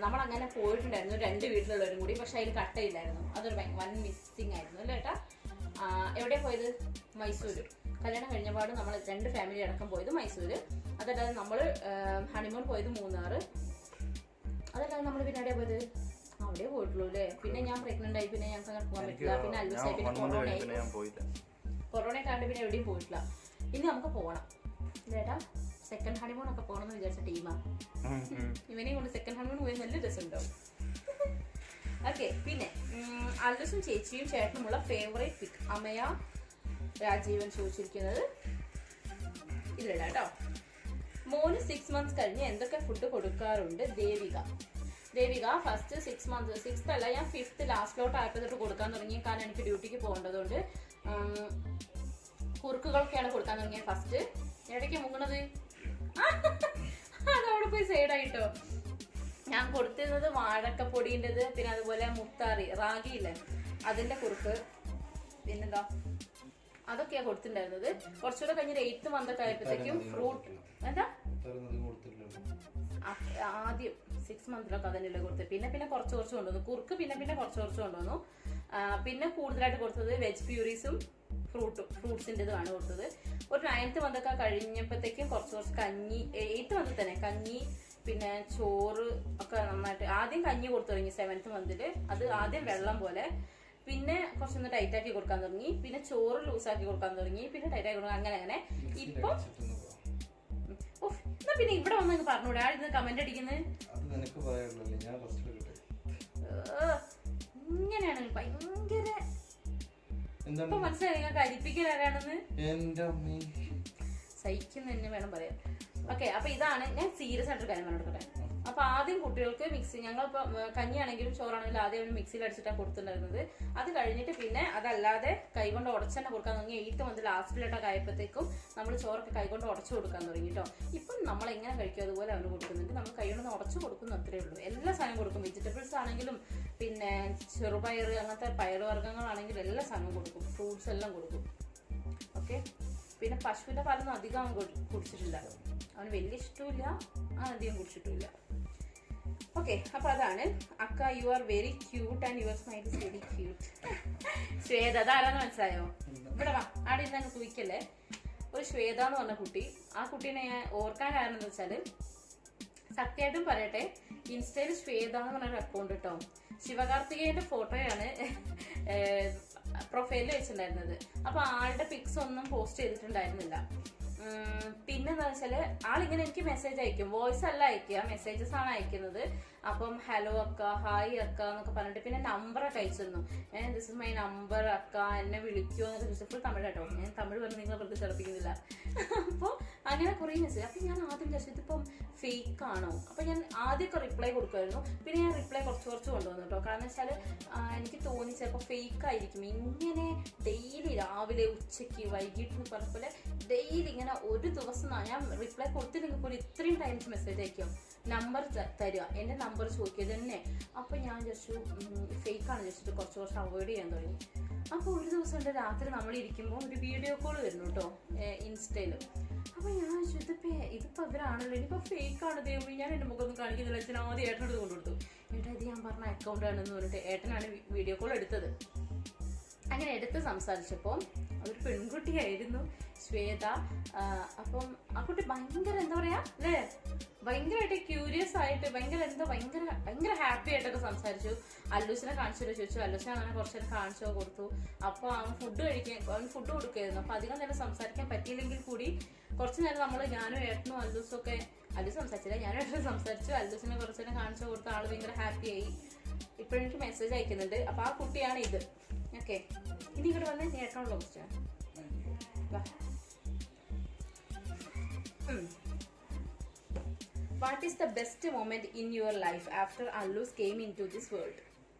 നമ്മളങ്ങനെ പോയിട്ടുണ്ടായിരുന്നു 2 വീട്ടിലുള്ളവരും കൂടി. പക്ഷെ അതിൽ കട്ടയില്ലായിരുന്നു. അതൊരു വൻ മിസ്സിങ് ആയിരുന്നു അല്ലേ ഏട്ടാ. എവിടെയാ പോയത്? മൈസൂര്. കല്യാണം കഴിഞ്ഞപാട് നമ്മൾ 2 ഫാമിലി അടക്കം പോയത് മൈസൂര്. അതല്ലാതെ നമ്മൾ ഹണിമൂൺ പോയത് മൂന്നാറ്. അതല്ലാതെ നമ്മൾ പിന്നെ എവിടെയാ പോയത്? അവിടെ പോയിട്ടുള്ളൂ അല്ലേ. പിന്നെ ഞാൻ പ്രഗ്നന്റ് ആയി, പിന്നെ ഞങ്ങൾക്ക് അങ്ങനെ പോകാൻ പറ്റില്ല. പിന്നെ അല്ലൂസായി, പിന്നെ കൊറോണ ആയിട്ട് പിന്നെ എവിടെയും പോയിട്ടില്ല. ഇനി നമുക്ക് പോകണം ചേട്ടാ. സെക്കൻഡ് ഹണിമൂൺ ഒക്കെ പോകണം എന്ന് വിചാരിച്ച ടീമാ. ഇവനെയും കൊണ്ട് സെക്കൻഡ് ഹണിമൂൺ പോയി നല്ല രസമുണ്ടാവും. ഓക്കെ, പിന്നെ അല്ലൂസും ചേച്ചിയും ചേട്ടനുമുള്ള ഫേവറേറ്റ് പിക്ക്. അമയ രാജീവൻ ചോദിച്ചിരിക്കുന്നത് ഇതിലിടാം കേട്ടോ. മോന് 6 months കഴിഞ്ഞ് എന്തൊക്കെ ഫുഡ് കൊടുക്കാറുണ്ട്? Devika Devika first 6 months, 6th അല്ല, ഞാൻ 5th ലാസ്റ്റിലോട്ട് ആയപ്പോൾ തൊട്ട് കൊടുക്കാൻ തുടങ്ങി. കാരണം എനിക്ക് ഡ്യൂട്ടിക്ക് പോകേണ്ടതുകൊണ്ട് കുറുക്കുകളൊക്കെയാണ് കൊടുക്കാൻ തുടങ്ങിയത് ഫസ്റ്റ്. ഇടയ്ക്ക് മുങ്ങണത് അതവിടെ പോയി സൈഡായിട്ടോ. ഞാൻ കൊടുത്തിരുന്നത് വാഴക്കപ്പൊടിൻ്റെത്, പിന്നെ അതുപോലെ മുത്താറി റാഗിയില്ലേ അതിന്റെ കുറുക്ക്, പിന്നെന്താ അതൊക്കെയാ കൊടുത്തിട്ടുണ്ടായിരുന്നത്. കുറച്ചുകൂടെ കഴിഞ്ഞൊരു 8th month ഒക്കെ ആയപ്പോഴത്തേക്കും ഫ്രൂട്ട് എന്താ ആദ്യം 6 monthലൊക്കെ അതന്നെയല്ലേ കൊടുത്തത്. പിന്നെ കുറച്ച് കൊണ്ടുവന്നു കുറുക്ക്, പിന്നെ കുറച്ച് കൊണ്ടുവന്നു. പിന്നെ കൂടുതലായിട്ട് കൊടുത്തത് വെജ് പ്യൂരീസും ഫ്രൂട്ട്സിൻ്റെതുമാണ് കൊടുത്തത്. ഒരു 9th month ഒക്കെ കഴിഞ്ഞപ്പോഴത്തേക്കും കുറച്ച് കഞ്ഞി, 8th month തന്നെ കഞ്ഞി, പിന്നെ ചോറ് ഒക്കെ നന്നായിട്ട് ആദ്യം കഞ്ഞി കൊടുത്തു തുടങ്ങി 7th month. അത് ആദ്യം വെള്ളം പോലെ, പിന്നെ കുറച്ചൊന്ന് ടൈറ്റാക്കി കൊടുക്കാൻ തുടങ്ങി, പിന്നെ ചോറ് ലൂസാക്കി കൊടുക്കാൻ തുടങ്ങി, പിന്നെ ടൈറ്റാക്കി കൊടുക്കാൻ അങ്ങനെ. ഇപ്പൊ എന്നാ പിന്നെ ഇവിടെ വന്ന് പറഞ്ഞൂടെ ആയിരുന്നു കമന്റ് അടിക്കുന്നത്. ഇങ്ങനെയാണ് ഭയങ്കര ഇപ്പൊ മനസ്സിലായി നിങ്ങൾക്ക് അരിപ്പിക്കൽ ആരാണെന്ന്. സഹിക്കുന്ന തന്നെ വേണം പറയാൻ. ഓക്കെ, അപ്പൊ ഇതാണ് ഞാൻ സീരിയസ് ആയിട്ടൊരു കാര്യം പറഞ്ഞെടുക്കട്ടെ. അപ്പൊ ആദ്യം കുട്ടികൾക്ക് മിക്സി, ഞങ്ങളിപ്പോ കഞ്ഞിയാണെങ്കിലും ചോറാണെങ്കിലും ആദ്യം അവന് മിക്സിയിൽ അടിച്ചിട്ടാണ് കൊടുത്തിട്ടുണ്ടായിരുന്നത്. അത് കഴിഞ്ഞിട്ട് പിന്നെ അതല്ലാതെ കൈകൊണ്ട് ഉടച്ചെന്നെ കൊടുക്കാൻ തുടങ്ങി. 8th month ലാസ്റ്റിലോട്ടൊക്കെ ആയപ്പോഴത്തേക്കും നമ്മൾ ചോറൊക്കെ കൈകൊണ്ട് ഉടച്ചു കൊടുക്കാൻ തുടങ്ങി കേട്ടോ. ഇപ്പം നമ്മൾ എങ്ങനെ കഴിക്കും അതുപോലെ അവന് കൊടുക്കുന്നുണ്ട്. നമ്മൾ കൈകൊണ്ട് ഉടച്ചു കൊടുക്കുന്നു, അത്രേ ഉള്ളൂ. എല്ലാ സാധനവും കൊടുക്കും. വെജിറ്റബിൾസ് ആണെങ്കിലും പിന്നെ ചെറുപയർ അങ്ങനത്തെ പയറുവർഗ്ഗങ്ങളാണെങ്കിലും എല്ലാ സാധനവും കൊടുക്കും. ഫ്രൂട്ട്സ് എല്ലാം കൊടുക്കും. ഓക്കെ, പിന്നെ പശുവിന്റെ പാലൊന്നും അധികം അവൻ കുടിച്ചിട്ടില്ല. അവന് വലിയ ഇഷ്ടമില്ല, അധികം കുടിച്ചിട്ടില്ല. ഓക്കെ, അപ്പൊ അതാണ് അക്ക. You are very cute and your smile is very cute. Shweta, അതാരാന്ന് മനസ്സിലായോ? ഇവിടെ വാ, ആടെ ഇരുന്ന് കുവിക്കല്ലേ. ഒരു ശ്വേത എന്ന് പറഞ്ഞ കുട്ടി. ആ കുട്ടീനെ ഞാൻ ഓർക്കാൻ കാരണം എന്താ വെച്ചാല്, സത്യമായിട്ടും പറയട്ടെ, ഇൻസ്റ്റയിൽ ശ്വേത എന്ന് പറഞ്ഞൊരു അക്കൗണ്ട് കേട്ടോ. ശിവകാർത്തികേയന്റെ ഫോട്ടോയാണ് പ്രൊഫൈലിൽ വെച്ചിട്ടുണ്ടായിരുന്നത്. അപ്പൊ ആളുടെ പിക്സ് ഒന്നും പോസ്റ്റ് ചെയ്തിട്ടുണ്ടായിരുന്നില്ല. പിന്നെന്താ വെച്ചാല് ആളിങ്ങനെ എനിക്ക് മെസ്സേജ് അയക്കും, വോയിസ് അല്ല അയക്കുക, മെസ്സേജസ് ആണ് അയക്കുന്നത്. അപ്പം ഹലോ അക്ക, ഹായ് അക്ക എന്നൊക്കെ പറഞ്ഞിട്ട് പിന്നെ നമ്പറൊക്കെ അയച്ചിരുന്നു. ദിസ് ഇസ് മൈ നമ്പർ അക്ക, എന്നെ വിളിക്കുമോ എന്നൊക്കെ ചോദിച്ചു. ഫുൾ തമിഴ് കേട്ടോ, ഞാൻ തമിഴ് പറഞ്ഞ് നിങ്ങളെ വെറുതെ തിളപ്പിക്കുന്നില്ല. അപ്പോൾ അങ്ങനെ കുറേ മെസ്സേജ്. അപ്പം ഞാൻ ആദ്യം വിചാരിച്ചു ഇതിപ്പം ഫേക്ക് ആണോ. അപ്പം ഞാൻ ആദ്യമൊക്കെ റിപ്ലൈ കൊടുക്കുമായിരുന്നു. പിന്നെ ഞാൻ റിപ്ലൈ കുറച്ച് കൊണ്ടുവന്നു കേട്ടോ. കാരണം വെച്ചാൽ എനിക്ക് തോന്നി ചിലപ്പോൾ ഫേക്ക് ആയിരിക്കും. ഇങ്ങനെ ഡെയിലി രാവിലെ ഉച്ചയ്ക്ക് വൈകിട്ട് എന്ന് പറഞ്ഞ പോലെ ഡെയിലി ഇങ്ങനെ ഒരു ദിവസം ഞാൻ റിപ്ലൈ കൊടുത്തില്ലെങ്കിൽ പോലും ഇത്രയും ടൈംസ് മെസ്സേജ് അയക്കും, നമ്പർ തരിക, എൻ്റെ നമ്പർ ചോദിക്കുക തന്നെ. അപ്പം ഞാൻ ജസ്റ്റ് ഫേക്കാണ് ജസ്റ്റ് കുറച്ച് അവോയ്ഡ് ചെയ്യാൻ തുടങ്ങി. അപ്പോൾ ഒരു ദിവസം ഉണ്ട് രാത്രി നമ്മൾ ഇരിക്കുമ്പോൾ ഒരു വീഡിയോ കോൾ വരുന്നു കേട്ടോ ഇൻസ്റ്റയിൽ. അപ്പോൾ ഞാൻ ഇതിപ്പോൾ ഇവരാണല്ലോ, ഇനിയിപ്പോൾ ഫേക്കാണ് ദൈവം, ഞാൻ എൻ്റെ മുഖമൊന്നും കാണിക്കുന്നില്ല. അച്ഛൻ ആദ്യം ഏട്ടനോട് കൊണ്ടുകൊടുത്തു. ഏട്ടാ ഇത് ഞാൻ പറഞ്ഞ അക്കൗണ്ടാണെന്ന് പറഞ്ഞിട്ട് ഏട്ടനാണ് വീഡിയോ കോൾ എടുത്തത്. അങ്ങനെ എടുത്ത് സംസാരിച്ചപ്പോൾ അതൊരു പെൺകുട്ടിയായിരുന്നു, ശ്വേത. അപ്പം ആ കുട്ടി ഭയങ്കര എന്താ പറയാ അല്ലേ, ഭയങ്കരമായിട്ട് ക്യൂരിയസ് ആയിട്ട് ഭയങ്കര ഹാപ്പി ആയിട്ടൊക്കെ സംസാരിച്ചു. അല്ലൂസിനെ കാണിച്ചിട്ട് ചോദിച്ചു. അല്ലൂസിനെ അങ്ങനെ കുറച്ച് നേരം കാണിച്ചോ കൊടുത്തു. അപ്പോൾ അവൻ ഫുഡ് കൊടുക്കുകയായിരുന്നു. അപ്പം അധികം നേരം സംസാരിക്കാൻ പറ്റിയില്ലെങ്കിൽ കൂടി കുറച്ച് നേരം ഞാനും ഏട്ടനും അല്ലൂസും ഒക്കെ, അല്ലൂസ് സംസാരിച്ചില്ല, ഞാനും ഏട്ടനും സംസാരിച്ചു. അല്ലൂസിനെ കുറച്ച് നേരം കാണിച്ചോ കൊടുത്ത ആള് ഭയങ്കര ഹാപ്പിയായി. ഇപ്പോഴെനിക്ക് മെസ്സേജ് അയക്കുന്നുണ്ട്. അപ്പോൾ ആ കുട്ടിയാണ് ഇത്. ഓക്കെ, ഇനി ഇങ്ങോട്ട് വന്നേ, ഏട്ടനുള്ള question. What is the best moment in your life after Allus came into this world?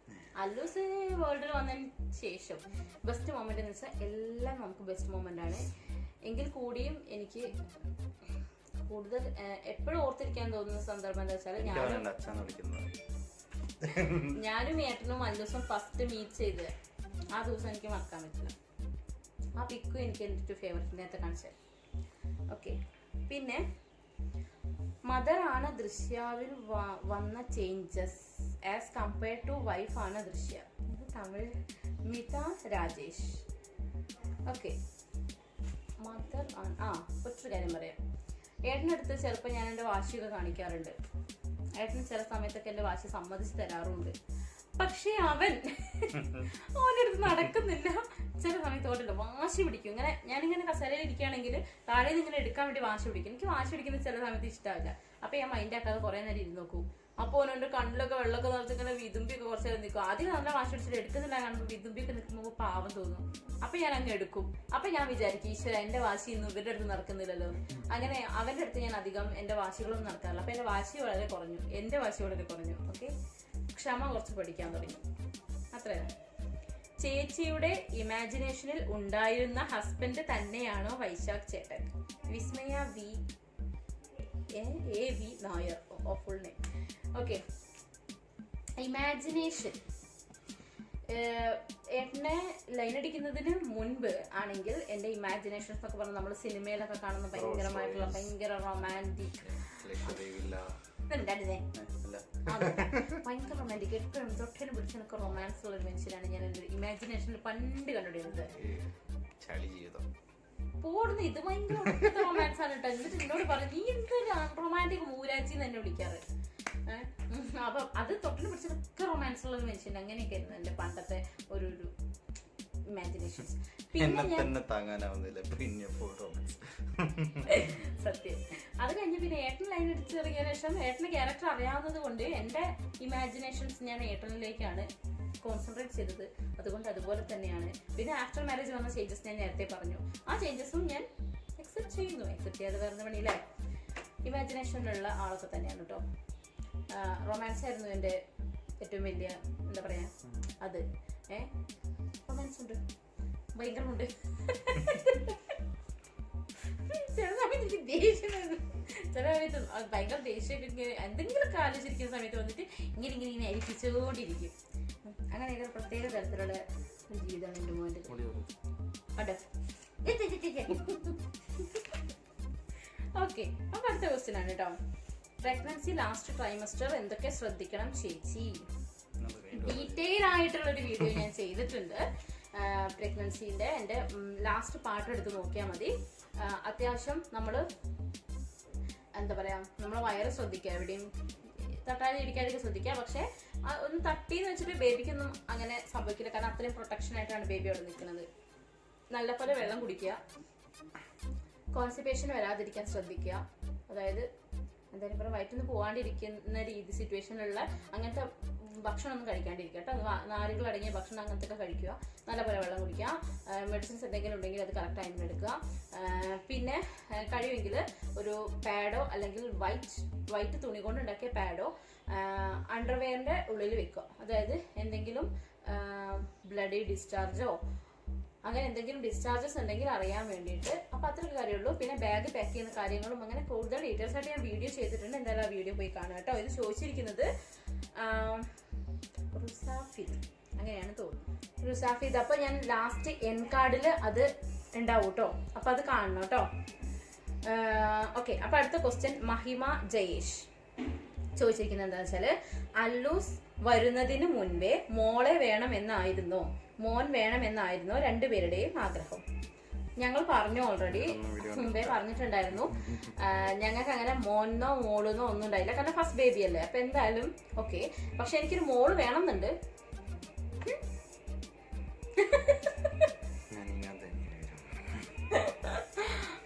അല്ലൂസ് വേൾഡിൽ വന്നതിന് ശേഷം ബെസ്റ്റ് മൊമെന്റ് എന്ന് വെച്ചാൽ എല്ലാം നമുക്ക് ബെസ്റ്റ് മൊമെന്റ് ആണ്. എങ്കിൽ കൂടിയും എനിക്ക് കൂടുതൽ എപ്പോഴും ഓർത്തിരിക്കാൻ തോന്നുന്ന സന്ദർഭം എന്താ വെച്ചാൽ, ഞാനും ഏട്ടനും അല്ലൂസും ഫസ്റ്റ് മീറ്റ് ചെയ്ത് ആ ദിവസം എനിക്ക് മറക്കാൻ പറ്റില്ല. ആ പിക്കും എനിക്ക് എൻ്റെ ഫേവറേറ്റ് നേരത്തെ കാണിച്ചത്. ഓക്കെ, പിന്നെ മദർ ആണ് ദൃശ്യാവിൽ വന്ന changes as compared to wife ആണ് ദൃശ്യ. ഇത് തമിഴ്, മിത രാജേഷ്. ഓക്കെ, മദർ ഒറ്റൊരു കാര്യം പറയാം. ഏട്ടനടുത്ത് ചിലപ്പോൾ ഞാൻ എൻ്റെ വാശിയൊക്കെ കാണിക്കാറുണ്ട്. ഏട്ടന് ചില സമയത്തൊക്കെ എൻ്റെ വാശി സമ്മതിച്ച് തരാറുണ്ട്. പക്ഷെ അവൻ്റെ അടുത്ത് നടക്കുന്നില്ല. ചില സമയത്ത് ഓട്ടില്ല, വാശി പിടിക്കും. ഞാനിങ്ങനെ കസേരയിൽ ഇരിക്കുകയാണെങ്കിൽ താഴെ നിന്ന് ഇങ്ങനെ എടുക്കാൻ വേണ്ടി വാശി പിടിക്കും. എനിക്ക് വാശി പിടിക്കുന്നത് ചില സമയത്ത് ഇഷ്ടമാവില്ല. അപ്പം ഞാൻ മൈൻഡ് ആക്കാതെ കുറേ നേരം ഇരുന്ന് നോക്കും. അപ്പൊ ഓനോന്റെ കണ്ണിലൊക്കെ വെള്ളമൊക്കെ നിറച്ചിങ്ങനെ വിതുമ്പിയൊക്കെ കുറച്ച് നേരം നിൽക്കും. ആദ്യം നല്ല വാശി പിടിച്ചിട്ട് എടുക്കുന്നില്ല കാണുമ്പോൾ വിതുമ്പിയൊക്കെ നിൽക്കുമ്പോൾ പാവം തോന്നും. അപ്പൊ ഞാൻ അങ്ങ് എടുക്കും. അപ്പൊ ഞാൻ വിചാരിക്കും ഈശ്വര എന്റെ വാശി ഇന്നും ഇവരുടെ അടുത്ത് നടക്കുന്നില്ലല്ലോ. അങ്ങനെ അവന്റെ അടുത്ത് ഞാൻ അധികം എന്റെ വാശികളൊന്നും നടക്കാറില്ല. അപ്പൊ എന്റെ വാശി വളരെ കുറഞ്ഞു, എന്റെ വാശി വളരെ കുറഞ്ഞു. ഓക്കെ, ക്ഷമ കുറച്ച് പഠിക്കാൻ തുടങ്ങി. അത്രയാണ്. ചേച്ചിയുടെ ഇമാജിനേഷനിൽ ഉണ്ടായിരുന്ന ഹസ്ബൻഡ് തന്നെയാണോ വൈശാഖ് ചേട്ടൻ? Vismaya V Nair full name. Okay, imagination ഏട്ടനെ ലൈൻ അടിക്കുന്നതിന് മുൻപ് ആണെങ്കിൽ എൻ്റെ ഇമാജിനേഷൻസ് എന്നൊക്കെ പറഞ്ഞാൽ നമ്മൾ സിനിമയിലൊക്കെ കാണുന്ന ഭയങ്കരമായിട്ടുള്ള ഭയങ്കര റൊമാൻറ്റിക് ഭയങ്കര റൊമാൻറ്റിക് എപ്പോഴും തൊട്ടേനും പിടിച്ചെനൊക്കെ റൊമാൻസ് ഉള്ള ഒരു മനുഷ്യനാണ് ഞാൻ എൻ്റെ ഇമാജിനേഷനിൽ പണ്ട് കണ്ടുപിടിക്കുന്നത്. പോടുന്നു, ഇത് ഭയങ്കര റൊമാൻസ് ആണ് കേട്ടോ. എന്നിട്ട് എന്നോട് പറഞ്ഞു നീ എന്തൊരു റൊമാൻറ്റിക് മൂരാച്ചി എന്ന് എന്നെ വിളിക്കാറ്. അപ്പൊ അത് തൊട്ടിന് പിടിച്ചതൊക്കെ റൊമാൻസ് ഉള്ള ഒരു മനുഷ്യൻ. അങ്ങനെയൊക്കെ ആയിരുന്നു എന്റെ പണ്ടത്തെ ഒരു ഇമാജിനേഷൻസ്. സത്യം. അത് കഴിഞ്ഞ് പിന്നെ ഏട്ടൻ ലൈൻ അടിച്ചിറങ്ങിയ ശേഷം ഏട്ടന് ക്യാരക്ടർ അറിയാവുന്നത് കൊണ്ട് എന്റെ ഇമാജിനേഷൻസ് ഞാൻ ഏട്ടനിലേക്കാണ് കോൺസെൻട്രേറ്റ് ചെയ്തത്. അതുകൊണ്ട് അതുപോലെ തന്നെയാണ്. പിന്നെ ആഫ്റ്റർ മാരേജ് വന്ന ചേഞ്ചസ് ഞാൻ നേരത്തെ പറഞ്ഞു. ആ ചേഞ്ചസും ഞാൻ അക്സെപ്റ്റ് ചെയ്യുന്നു. അക്സെപ്റ്റ് ചെയ്യാതെ വേറെ പണിയില്ലേ. ഇമാജിനേഷനിലുള്ള ആളൊക്കെ തന്നെയാണ് കേട്ടോ. റൊമാൻസ് ആയിരുന്നു എൻ്റെ ഏറ്റവും വലിയ എന്താ പറയാ അത്. റൊമാൻസ് ഉണ്ട്, ഭയങ്കരമുണ്ട്. ചില സമയത്ത് ദേഷ്യം വരുന്നു, ചില സമയത്ത് ഭയങ്കര ദേഷ്യം. എന്തെങ്കിലുമൊക്കെ ആലോചിച്ചിരിക്കുന്ന സമയത്ത് വന്നിട്ട് ഇങ്ങനെ ഇങ്ങനെ ഇങ്ങനെ അരിപ്പിച്ചുകൊണ്ടിരിക്കും. അങ്ങനെയൊക്കെ പ്രത്യേക തരത്തിലുള്ള ഒരു ജീവിതമാണ് എൻ്റെ മോൻ്റെ. ഓക്കെ, അപ്പൊ അടുത്ത ക്വസ്റ്റ്യൻ ആണ് കേട്ടോ. പ്രഗ്നൻസി ലാസ്റ്റ് ട്രൈമസ്റ്റർ എന്തൊക്കെ ശ്രദ്ധിക്കണം ചേച്ചി? ഡീറ്റെയിൽ ആയിട്ടുള്ള ഒരു വീഡിയോ ഞാൻ ചെയ്തിട്ടുണ്ട് പ്രഗ്നൻസിന്റെ. എൻ്റെ ലാസ്റ്റ് പാർട്ട് എടുത്ത് നോക്കിയാൽ മതി. അത്യാവശ്യം നമ്മള് എന്താ പറയാ, നമ്മളെ വയറ് ശ്രദ്ധിക്കുക, എവിടെയും തട്ടാതെ ഇടിക്കാതൊക്കെ ശ്രദ്ധിക്കുക. പക്ഷെ ഒന്ന് തട്ടിന്ന് വെച്ചിട്ട് ബേബിക്കൊന്നും അങ്ങനെ സംഭവിക്കില്ല. കാരണം അത്രയും പ്രൊട്ടക്ഷൻ ആയിട്ടാണ് ബേബി അവിടെ നിൽക്കുന്നത്. നല്ലപോലെ വെള്ളം കുടിക്കുക, കോൺസ്റ്റിപ്പേഷൻ വരാതിരിക്കാൻ ശ്രദ്ധിക്കുക. അതായത് എന്തായാലും പറയാം, വയറ്റിൽ നിന്ന് പോകാണ്ടിരിക്കുന്ന രീതി സിറ്റുവേഷനിലുള്ള അങ്ങനത്തെ ഭക്ഷണം ഒന്നും കഴിക്കാണ്ടിരിക്കുക കേട്ടോ. നാരുകൾ അടങ്ങിയ ഭക്ഷണം അങ്ങനത്തെ ഒക്കെ കഴിക്കുക. നല്ലപോലെ വെള്ളം കുടിക്കുക. മെഡിസിൻസ് എന്തെങ്കിലും ഉണ്ടെങ്കിൽ അത് കറക്റ്റ് ടൈമിൽ എടുക്കുക. പിന്നെ കഴിയുമെങ്കിൽ ഒരു പാഡോ അല്ലെങ്കിൽ വൈറ്റ് തുണി കൊണ്ട് ഉണ്ടാക്കിയ പാഡോ അണ്ടർവെയറിന്റെ ഉള്ളിൽ വെക്കുക. അതായത് എന്തെങ്കിലും ബ്ലഡി ഡിസ്ചാർജോ അങ്ങനെ എന്തെങ്കിലും ഡിസ്ചാർജസ് ഉണ്ടെങ്കിൽ അറിയാൻ വേണ്ടിയിട്ട്. അപ്പൊ അത്രയൊക്കെ കാര്യമുള്ളൂ. പിന്നെ ബാഗ് പാക്ക് ചെയ്യുന്ന കാര്യങ്ങളും അങ്ങനെ കൂടുതൽ ഡീറ്റെയിൽസ് ആയിട്ട് ഞാൻ വീഡിയോ ചെയ്തിട്ടുണ്ട്. എന്തായാലും ആ വീഡിയോ പോയി കാണുക കേട്ടോ. ഇത് ചോദിച്ചിരിക്കുന്നത് റുസാഫിദ്, അങ്ങനെയാണ് തോന്നുന്നു, റുസാഫിദ്. അപ്പൊ ഞാൻ ലാസ്റ്റ് എൻ കാർഡിൽ അത് ഉണ്ടാവും കേട്ടോ. അപ്പൊ അത് കാണണം കേട്ടോ. ഓക്കെ, അപ്പൊ അടുത്ത ക്വസ്റ്റ്യൻ മഹിമ ജയേഷ് ചോദിച്ചിരിക്കുന്നത് എന്താണെന്ന് വെച്ചാല്, അല്ലൂസ് വരുന്നതിന് മുൻപേ മോളെ വേണമെന്നായിരുന്നോ മോൻ വേണമെന്നായിരുന്നോ രണ്ടുപേരുടെയും ആഗ്രഹം? ഞങ്ങൾ പറഞ്ഞു, ഓൾറെഡി മുമ്പേ പറഞ്ഞിട്ടുണ്ടായിരുന്നു. ഞങ്ങൾക്ക് അങ്ങനെ മോനോ മോളെന്നോ ഒന്നും ഉണ്ടായില്ല. കാരണം ഫസ്റ്റ് ബേബി അല്ലേ. അപ്പൊ എന്തായാലും ഓക്കെ. പക്ഷെ എനിക്കൊരു മോള് വേണമെന്നുണ്ട്.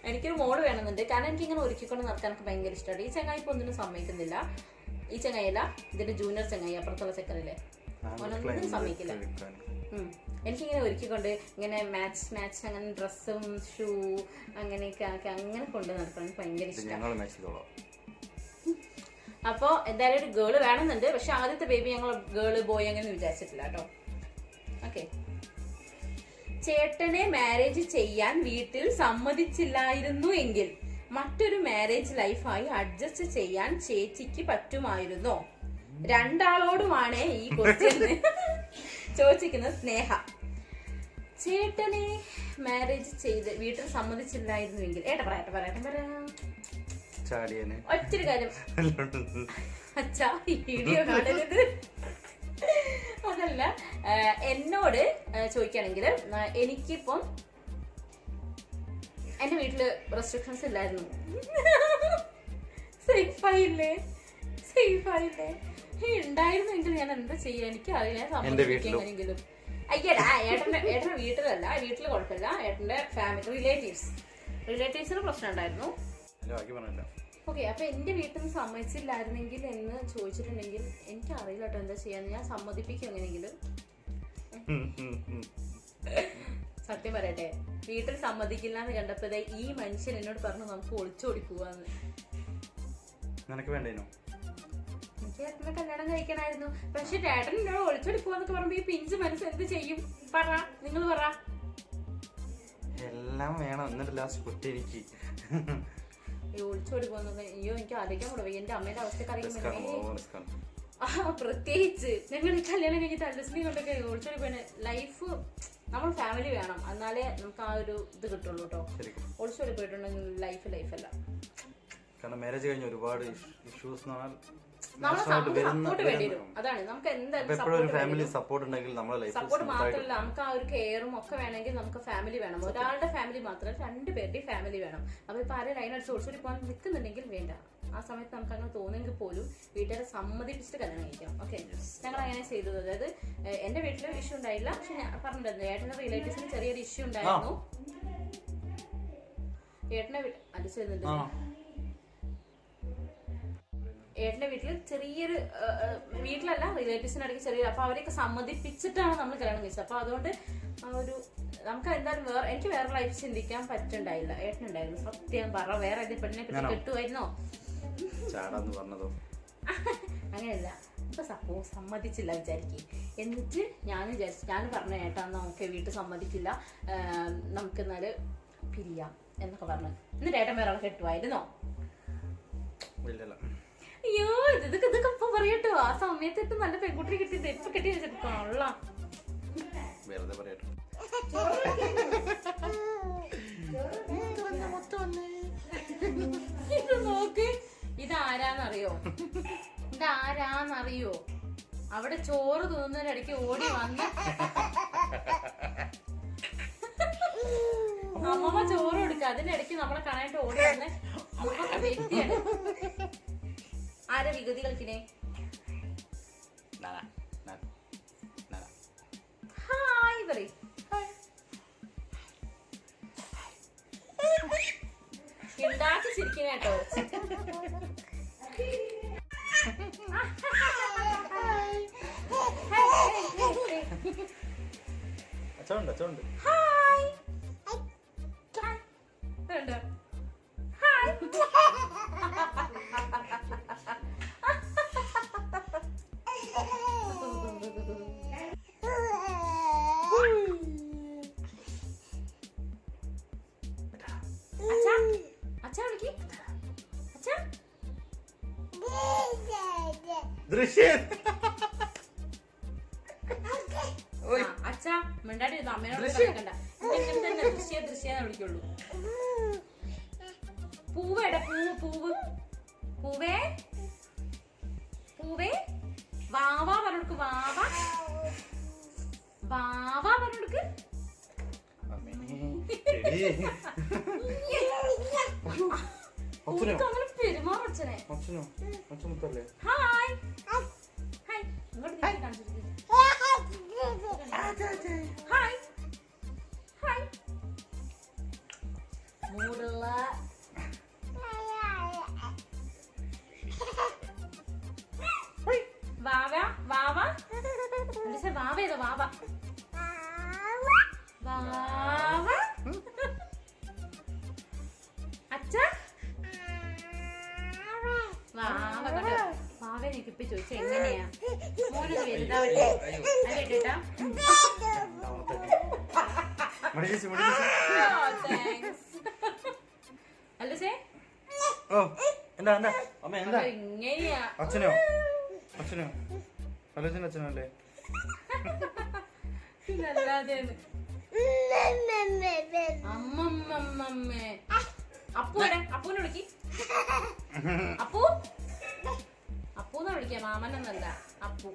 എനിക്കൊരു മോള് വേണമെന്നുണ്ട്. കാരണം എനിക്കിങ്ങനെ ഒരുക്കിക്കൊണ്ട് നടക്കാനൊക്കെ ഭയങ്കര ഇഷ്ടമാണ്. ഈ ചങ്ങായി ഇപ്പൊ ഒന്നിനും സമ്മതിക്കുന്നില്ല. ഈ ചങ്ങായില്ല, ഇതിന്റെ ജൂനിയർ ചങ്ങായി, അപ്പുറത്തുള്ള ചെക്കനല്ലേ, ഒന്നും സമ്മതിക്കില്ല. എനിക്കിങ്ങനെ ഒരുക്കിക്കൊണ്ട് ഇങ്ങനെ മാച്ച് അങ്ങനെ ഡ്രസ്സും ഷൂ അങ്ങനെയൊക്കെ ആക്കി അങ്ങനെ കൊണ്ട് നടക്കണം ഭയങ്കര ഇഷ്ടം. അപ്പൊ എന്തായാലും ഒരു ഗേള് വേണമെന്നുണ്ട്. പക്ഷെ ആദ്യത്തെ ബേബി ഞങ്ങൾ ഗേള് ബോയ് അങ്ങനെ വിചാരിച്ചിട്ടില്ല കേട്ടോ. ഓക്കെ, ചേട്ടനെ മാരേജ് ചെയ്യാൻ വീട്ടിൽ സമ്മതിച്ചില്ലായിരുന്നു എങ്കിൽ മറ്റൊരു മാരേജ് ലൈഫായി അഡ്ജസ്റ്റ് ചെയ്യാൻ ചേച്ചിക്ക് പറ്റുമായിരുന്നോ? രണ്ടാളോടുമാണ് ഈ ക്വസ്റ്റ്യൻ ചോദിച്ചിരിക്കുന്നത്. സ്നേഹ, ചേട്ടനെ മാരേജ് ചെയ്ത് വീട്ടിൽ സമ്മതിച്ചില്ലായിരുന്നുവെങ്കിൽ ഒറ്റൊരു കാര്യം അച്ഛാ ഈ വീഡിയോ കാണരുത്. അതല്ല, എന്നോട് ചോദിക്കുകയാണെങ്കിൽ എനിക്കിപ്പം എന്റെ വീട്ടില് റെസ്ട്രിക്ഷൻസ് ഇല്ലായിരുന്നു. സേഫായില്ലേ ഉണ്ടായിരുന്നെങ്കിൽ ഞാൻ എന്താ ചെയ്യാ? എനിക്ക് അറിയാൻ സമ്മതിക്കെങ്കിലും. അയ്യടാ, ഏട്ടന്റെ വീട്ടിലല്ല, വീട്ടില് കുഴപ്പമില്ല. ഏട്ടന്റെ ഫാമിലി റിലേറ്റീവ്സിന് പ്രശ്നം ഉണ്ടായിരുന്നു. ഓക്കെ, അപ്പൊ എന്റെ വീട്ടിൽ നിന്ന് സമ്മതിച്ചില്ലായിരുന്നെങ്കിൽ എന്ന് ചോദിച്ചിട്ടുണ്ടെങ്കിൽ എനിക്ക് അറിയില്ല കേട്ടോ എന്താ ചെയ്യാന്ന്. ഞാൻ സമ്മതിപ്പിക്കും എങ്ങനെയെങ്കിലും. സത്യം പറയട്ടെ, വീട്ടിൽ സമ്മതിക്കില്ല എന്ന് കണ്ടപ്പോഴേ ഈ മനുഷ്യൻ എന്നോട് പറഞ്ഞു നമുക്ക് ഒളിച്ചോടി പോവാന്ന്. നിനക്ക് വേണ്ടേനോ? എനിക്ക് ഏട്ടനെ കല്യാണം കഴിക്കണമായിരുന്നു. പക്ഷെ ഏട്ടൻ എന്നോട് ഒളിച്ചോടി പോവാന്നൊക്കെ പറയുമ്പോ ഈ പിഞ്ച് മനസ്സ് എന്ത് ചെയ്യും? പറ, നിങ്ങൾ പറ. എല്ലാം വേണം, എന്നിട്ട് ലാസ്റ്റ് കുറ്റിരിക്കി ഒളിച്ചോടി പോകുന്നത്. അയ്യോ, എനിക്ക് ആലോചിക്കാൻ കൂടെ എന്റെ അമ്മയുടെ അവസ്ഥയൊക്കെ അറിയുമ്പോൾ. പ്രത്യേകിച്ച് ഞങ്ങൾ കല്യാണം കഴിഞ്ഞിട്ട് അല്ലസിനെ കൊണ്ടൊക്കെ ഒളിച്ചോടി പോയ ലൈഫ്. നമ്മൾ ഫാമിലി വേണം, എന്നാലേ നമുക്ക് ആ ഒരു ഇത് കിട്ടുള്ളൂ കേട്ടോ. ഒളിച്ചോടി പോയിട്ടുണ്ടെങ്കിൽ ലൈഫല്ല. കാരണം മാരേജ് കഴിഞ്ഞ ഒരുപാട് ഇഷ്യൂസ് സപ്പോർട്ട് വേണ്ടി വരും. അതാണ് നമുക്ക് എന്തായാലും സപ്പോർട്ട് ഉണ്ടെങ്കിൽ നമ്മുടെ ലൈഫ് സപ്പോർട്ട് മാത്രമല്ല, നമുക്ക് ആ ഒരു കെയറും ഒക്കെ വേണമെങ്കിൽ നമുക്ക് ഫാമിലി വേണം. ഒരാളുടെ ഫാമിലി മാത്രമല്ല, 2 പേരുടെയും ഫാമിലി വേണം. അപ്പൊ ഇപ്പൊ ആരെ ലൈൻ അടിച്ച് ഒളിച്ചോടി പോകാൻ നിൽക്കുന്നുണ്ടെങ്കിൽ വേണ്ട. ആ സമയത്ത് നമുക്ക് അങ്ങനെ തോന്നുമെങ്കിൽ പോലും വീട്ടുകാരെ സമ്മതിപ്പിച്ചിട്ട് കല്യാണം കഴിക്കണം. ഓക്കെ, ഞങ്ങൾ അങ്ങനെ ചെയ്തത്. അതായത് എന്റെ വീട്ടിൽ ഇഷ്യൂ ഉണ്ടായില്ല, പക്ഷെ ഞാൻ പറഞ്ഞിട്ടുണ്ടായിരുന്നു ഏട്ടന്റെ റിലേറ്റീവ്സിന് ചെറിയൊരു ഇഷ്യൂ ഉണ്ടായിരുന്നു. ഏട്ടന്റെ ഏട്ടന്റെ വീട്ടിൽ ചെറിയൊരു വീട്ടിലല്ല റിലേറ്റീവ്സിനിടയ്ക്ക് ചെറിയ, അപ്പൊ അവരെയൊക്കെ സമ്മതിപ്പിച്ചിട്ടാണ് നമ്മൾ കല്യാണം കഴിച്ചത്. അപ്പൊ അതുകൊണ്ട് ആ ഒരു നമുക്ക് എന്തായാലും എനിക്ക് വേറെ ലൈഫ് ചിന്തിക്കാൻ പറ്റുണ്ടായില്ല. ഏട്ടനുണ്ടായിരുന്നു. സത്യം പറ, വേറെ ഏതെങ്കിലും പെണ്ണിനെ പറ്റി കെട്ടുമായിരുന്നോ? അങ്ങനെയല്ല. ഇപ്പൊ സപ്പോസ് സമ്മതിച്ചില്ല വിചാരിക്കും, എന്നിട്ട് ഞാൻ പറഞ്ഞ ഏട്ടാ നമുക്ക് വീട്ടിൽ സമ്മതിക്കില്ല, നമുക്ക് എന്നാല് പിരിയാം എന്നൊക്കെ പറഞ്ഞു. എന്നിട്ട് ഏട്ടൻ വേറെ ആളെ കെട്ടുമായിരുന്നോ? അയ്യോ, ഇതൊക്കെ ഇപ്പൊ പറയട്ടോ. ആ സമയത്ത് നല്ല പെൺകുട്ടി കിട്ടിയത് ഇപ്പൊ കെട്ടി വെച്ചിട്ടുള്ള ഇത് നോക്ക്. ഇതാരാന്നറിയോ? അവിടെ ചോറ് തിന്നുന്നതിനിടയ്ക്ക് ഓടി വന്ന് അമ്മമ്മ ചോറ് കൊടുക്കുക, അതിന്റെ ഇടയ്ക്ക് നമ്മളെ കാണാനായിട്ട് ഓടി വന്ന് അമ്മ വ്യക്തിയാണ്. ആരാ വികൃതി കളിക്കണേ? ഹായ് പറ. ഉണ്ടാക്കി ചിരിക്കണ കേട്ടോ. ഹായ് അച്ഛാ മിണ്ടാടി അമ്മേനോട് കളിക്കണ്ട. ദൃശ്യെന്ന് വിളിക്കുള്ളൂ. പൂവേടെ പൂവേ വാവാ പറഞ്ഞെടുക്ക്. വാവാ പറഞ്ഞെടുക്ക്. അങ്ങനെ പെരുമാറും അച്ഛനെ. ഹായ് ഹായ് ഇങ്ങോട്ട് കാണിച്ചിട്ട് ഹായ് ഹായ് മൂടുള്ള വാവ വാവേതോ വാവ അച്ഛ വാവ എനിക്കിപ്പോ ചോദിച്ചാ എങ്ങനെയാ മോനത് വലുതാവട്ടെ അല്ലേ കേട്ടാ? അല്ലേ ഇങ്ങനെയാ അച്ഛനോ അച്ഛനല്ലേ? അല്ലാതെ അമ്മമ്മമ്മേ. അപ്പൂനെ വിളിക്ക്. അപ്പൂന്ന് വിളിക്ക, മാമനൊന്നല്ല. അപ്പു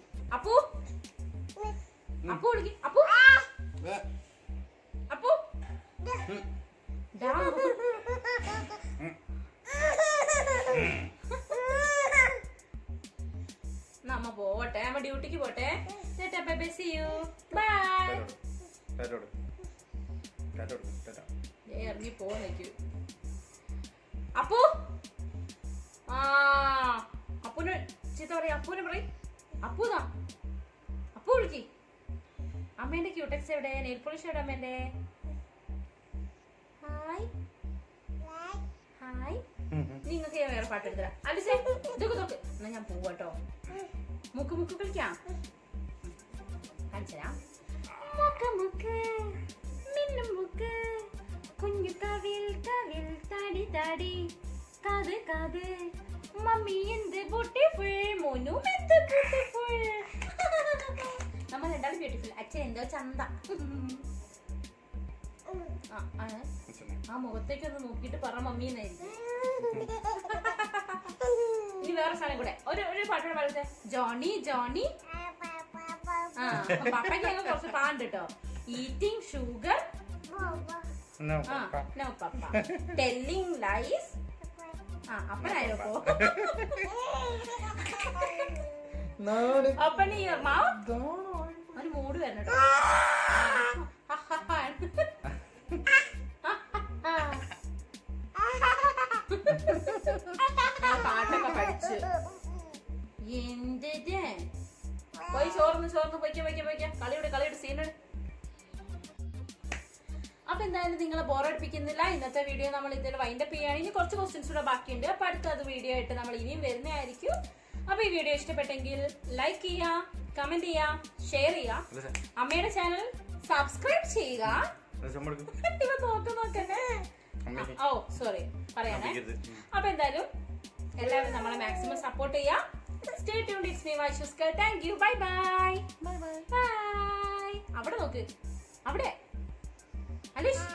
വിളിക്ക്. അപ്പു നമ്മ പോവട്ടെ, നമ്മ ഡ്യൂട്ടിക്ക് പോട്ടെ. ഇറങ്ങി പോവാൻ നിൽക്കൂ. അപ്പു ആ അപ്പൂന് ചീത്ത പറയാ. അപ്പൂനെ പറയും. അപ്പൂതാ. അപ്പു വിളിക്ക്. അമ്മേന്റെ ക്യൂടെക്സ് എവിടെ? നെയിൽ പോളിഷ് എവിടെ അമ്മേന്റെ? Hi hi. നിങ്ങൾക്ക് ഞാൻ വേറെ പാട്ട് എടുത്തരാം. അലിസേ ഇതൊക്കെ നോക്ക്. എന്നാ ഞാൻ പോവാട്ടോ. മുക്ക് മുക്ക് കളിക്കാം. കാണിച്ചരാം. മുക്ക് മുക്ക് മിന്നും മുക്ക് കുഞ്ഞു കവിൽ കവിൽ താടി താടി കാത് കാത് മമ്മി എന്ത് ബ്യൂട്ടിഫുൾ മോനു എന്ത് ബ്യൂട്ടിഫുൾ. നമ്മൾ രണ്ടാളും ബ്യൂട്ടിഫുൾ. അച്ഛൻ എന്തോ ചന്ത. ആ മുഖത്തേക്ക് ഒന്ന് നോക്കിയിട്ട് പറ മമ്മി എന്നായിരിക്കും. ഇനി വേറെ സാധനം കൂടെ. ഒരു പാട്ടോടെ പാടത്തെ. Johnny Johnny. ആ പപ്പയ്ക്ക് ഞങ്ങൾ കുറച്ച് പാണ്ട് കേട്ടോ. Eating sugar. No papa. Telling lies. ആ അപ്പനായോ പോ. Open your mouth. ഒരു മൂഡ് വരണം കേട്ടോ. പാട്ടൊക്കെ പഠിച്ചു. എന്തിന്റെ പോയി ചോർന്ന് പൊയ്ക്കാം. കളിയുടെ സീനുണ്ട്. അപ്പൊ എന്തായാലും നിങ്ങളെ ബോറടിപ്പിക്കുന്നില്ല. ഇന്നത്തെ വീഡിയോ നമ്മൾ ഇതിൽ വൈൻഡപ്പ് ചെയ്യാണ്. ഇനി കുറച്ച് ക്വസ്റ്റ്യൻസ് കൂടെ ബാക്കിയുണ്ട്. അപ്പൊ അടുത്ത വീഡിയോ ആയിട്ട് നമ്മൾ ഇനിയും വരുന്നതായിരിക്കും. അപ്പൊ ഈ വീഡിയോ ഇഷ്ടപ്പെട്ടെങ്കിൽ ലൈക്ക് ചെയ്യുക, കമന്റ് ചെയ്യുക, ഷെയർ ചെയ്യുക. അമ്മയുടെ ചാനൽ സബ്സ്ക്രൈബ് ചെയ്യുക. ഇവ നോക്കണേ. ഓ സോറി പറയാനേ. അപ്പൊ എന്തായാലും എല്ലാവരും നമ്മളെ മാക്സിമം സപ്പോർട്ട് ചെയ്യാം. Stay tuned. It's me, Vaishuska. Thank you. Bye bye. Bye. അവിടെ നോക്ക്. അവിടെ അലീഷ്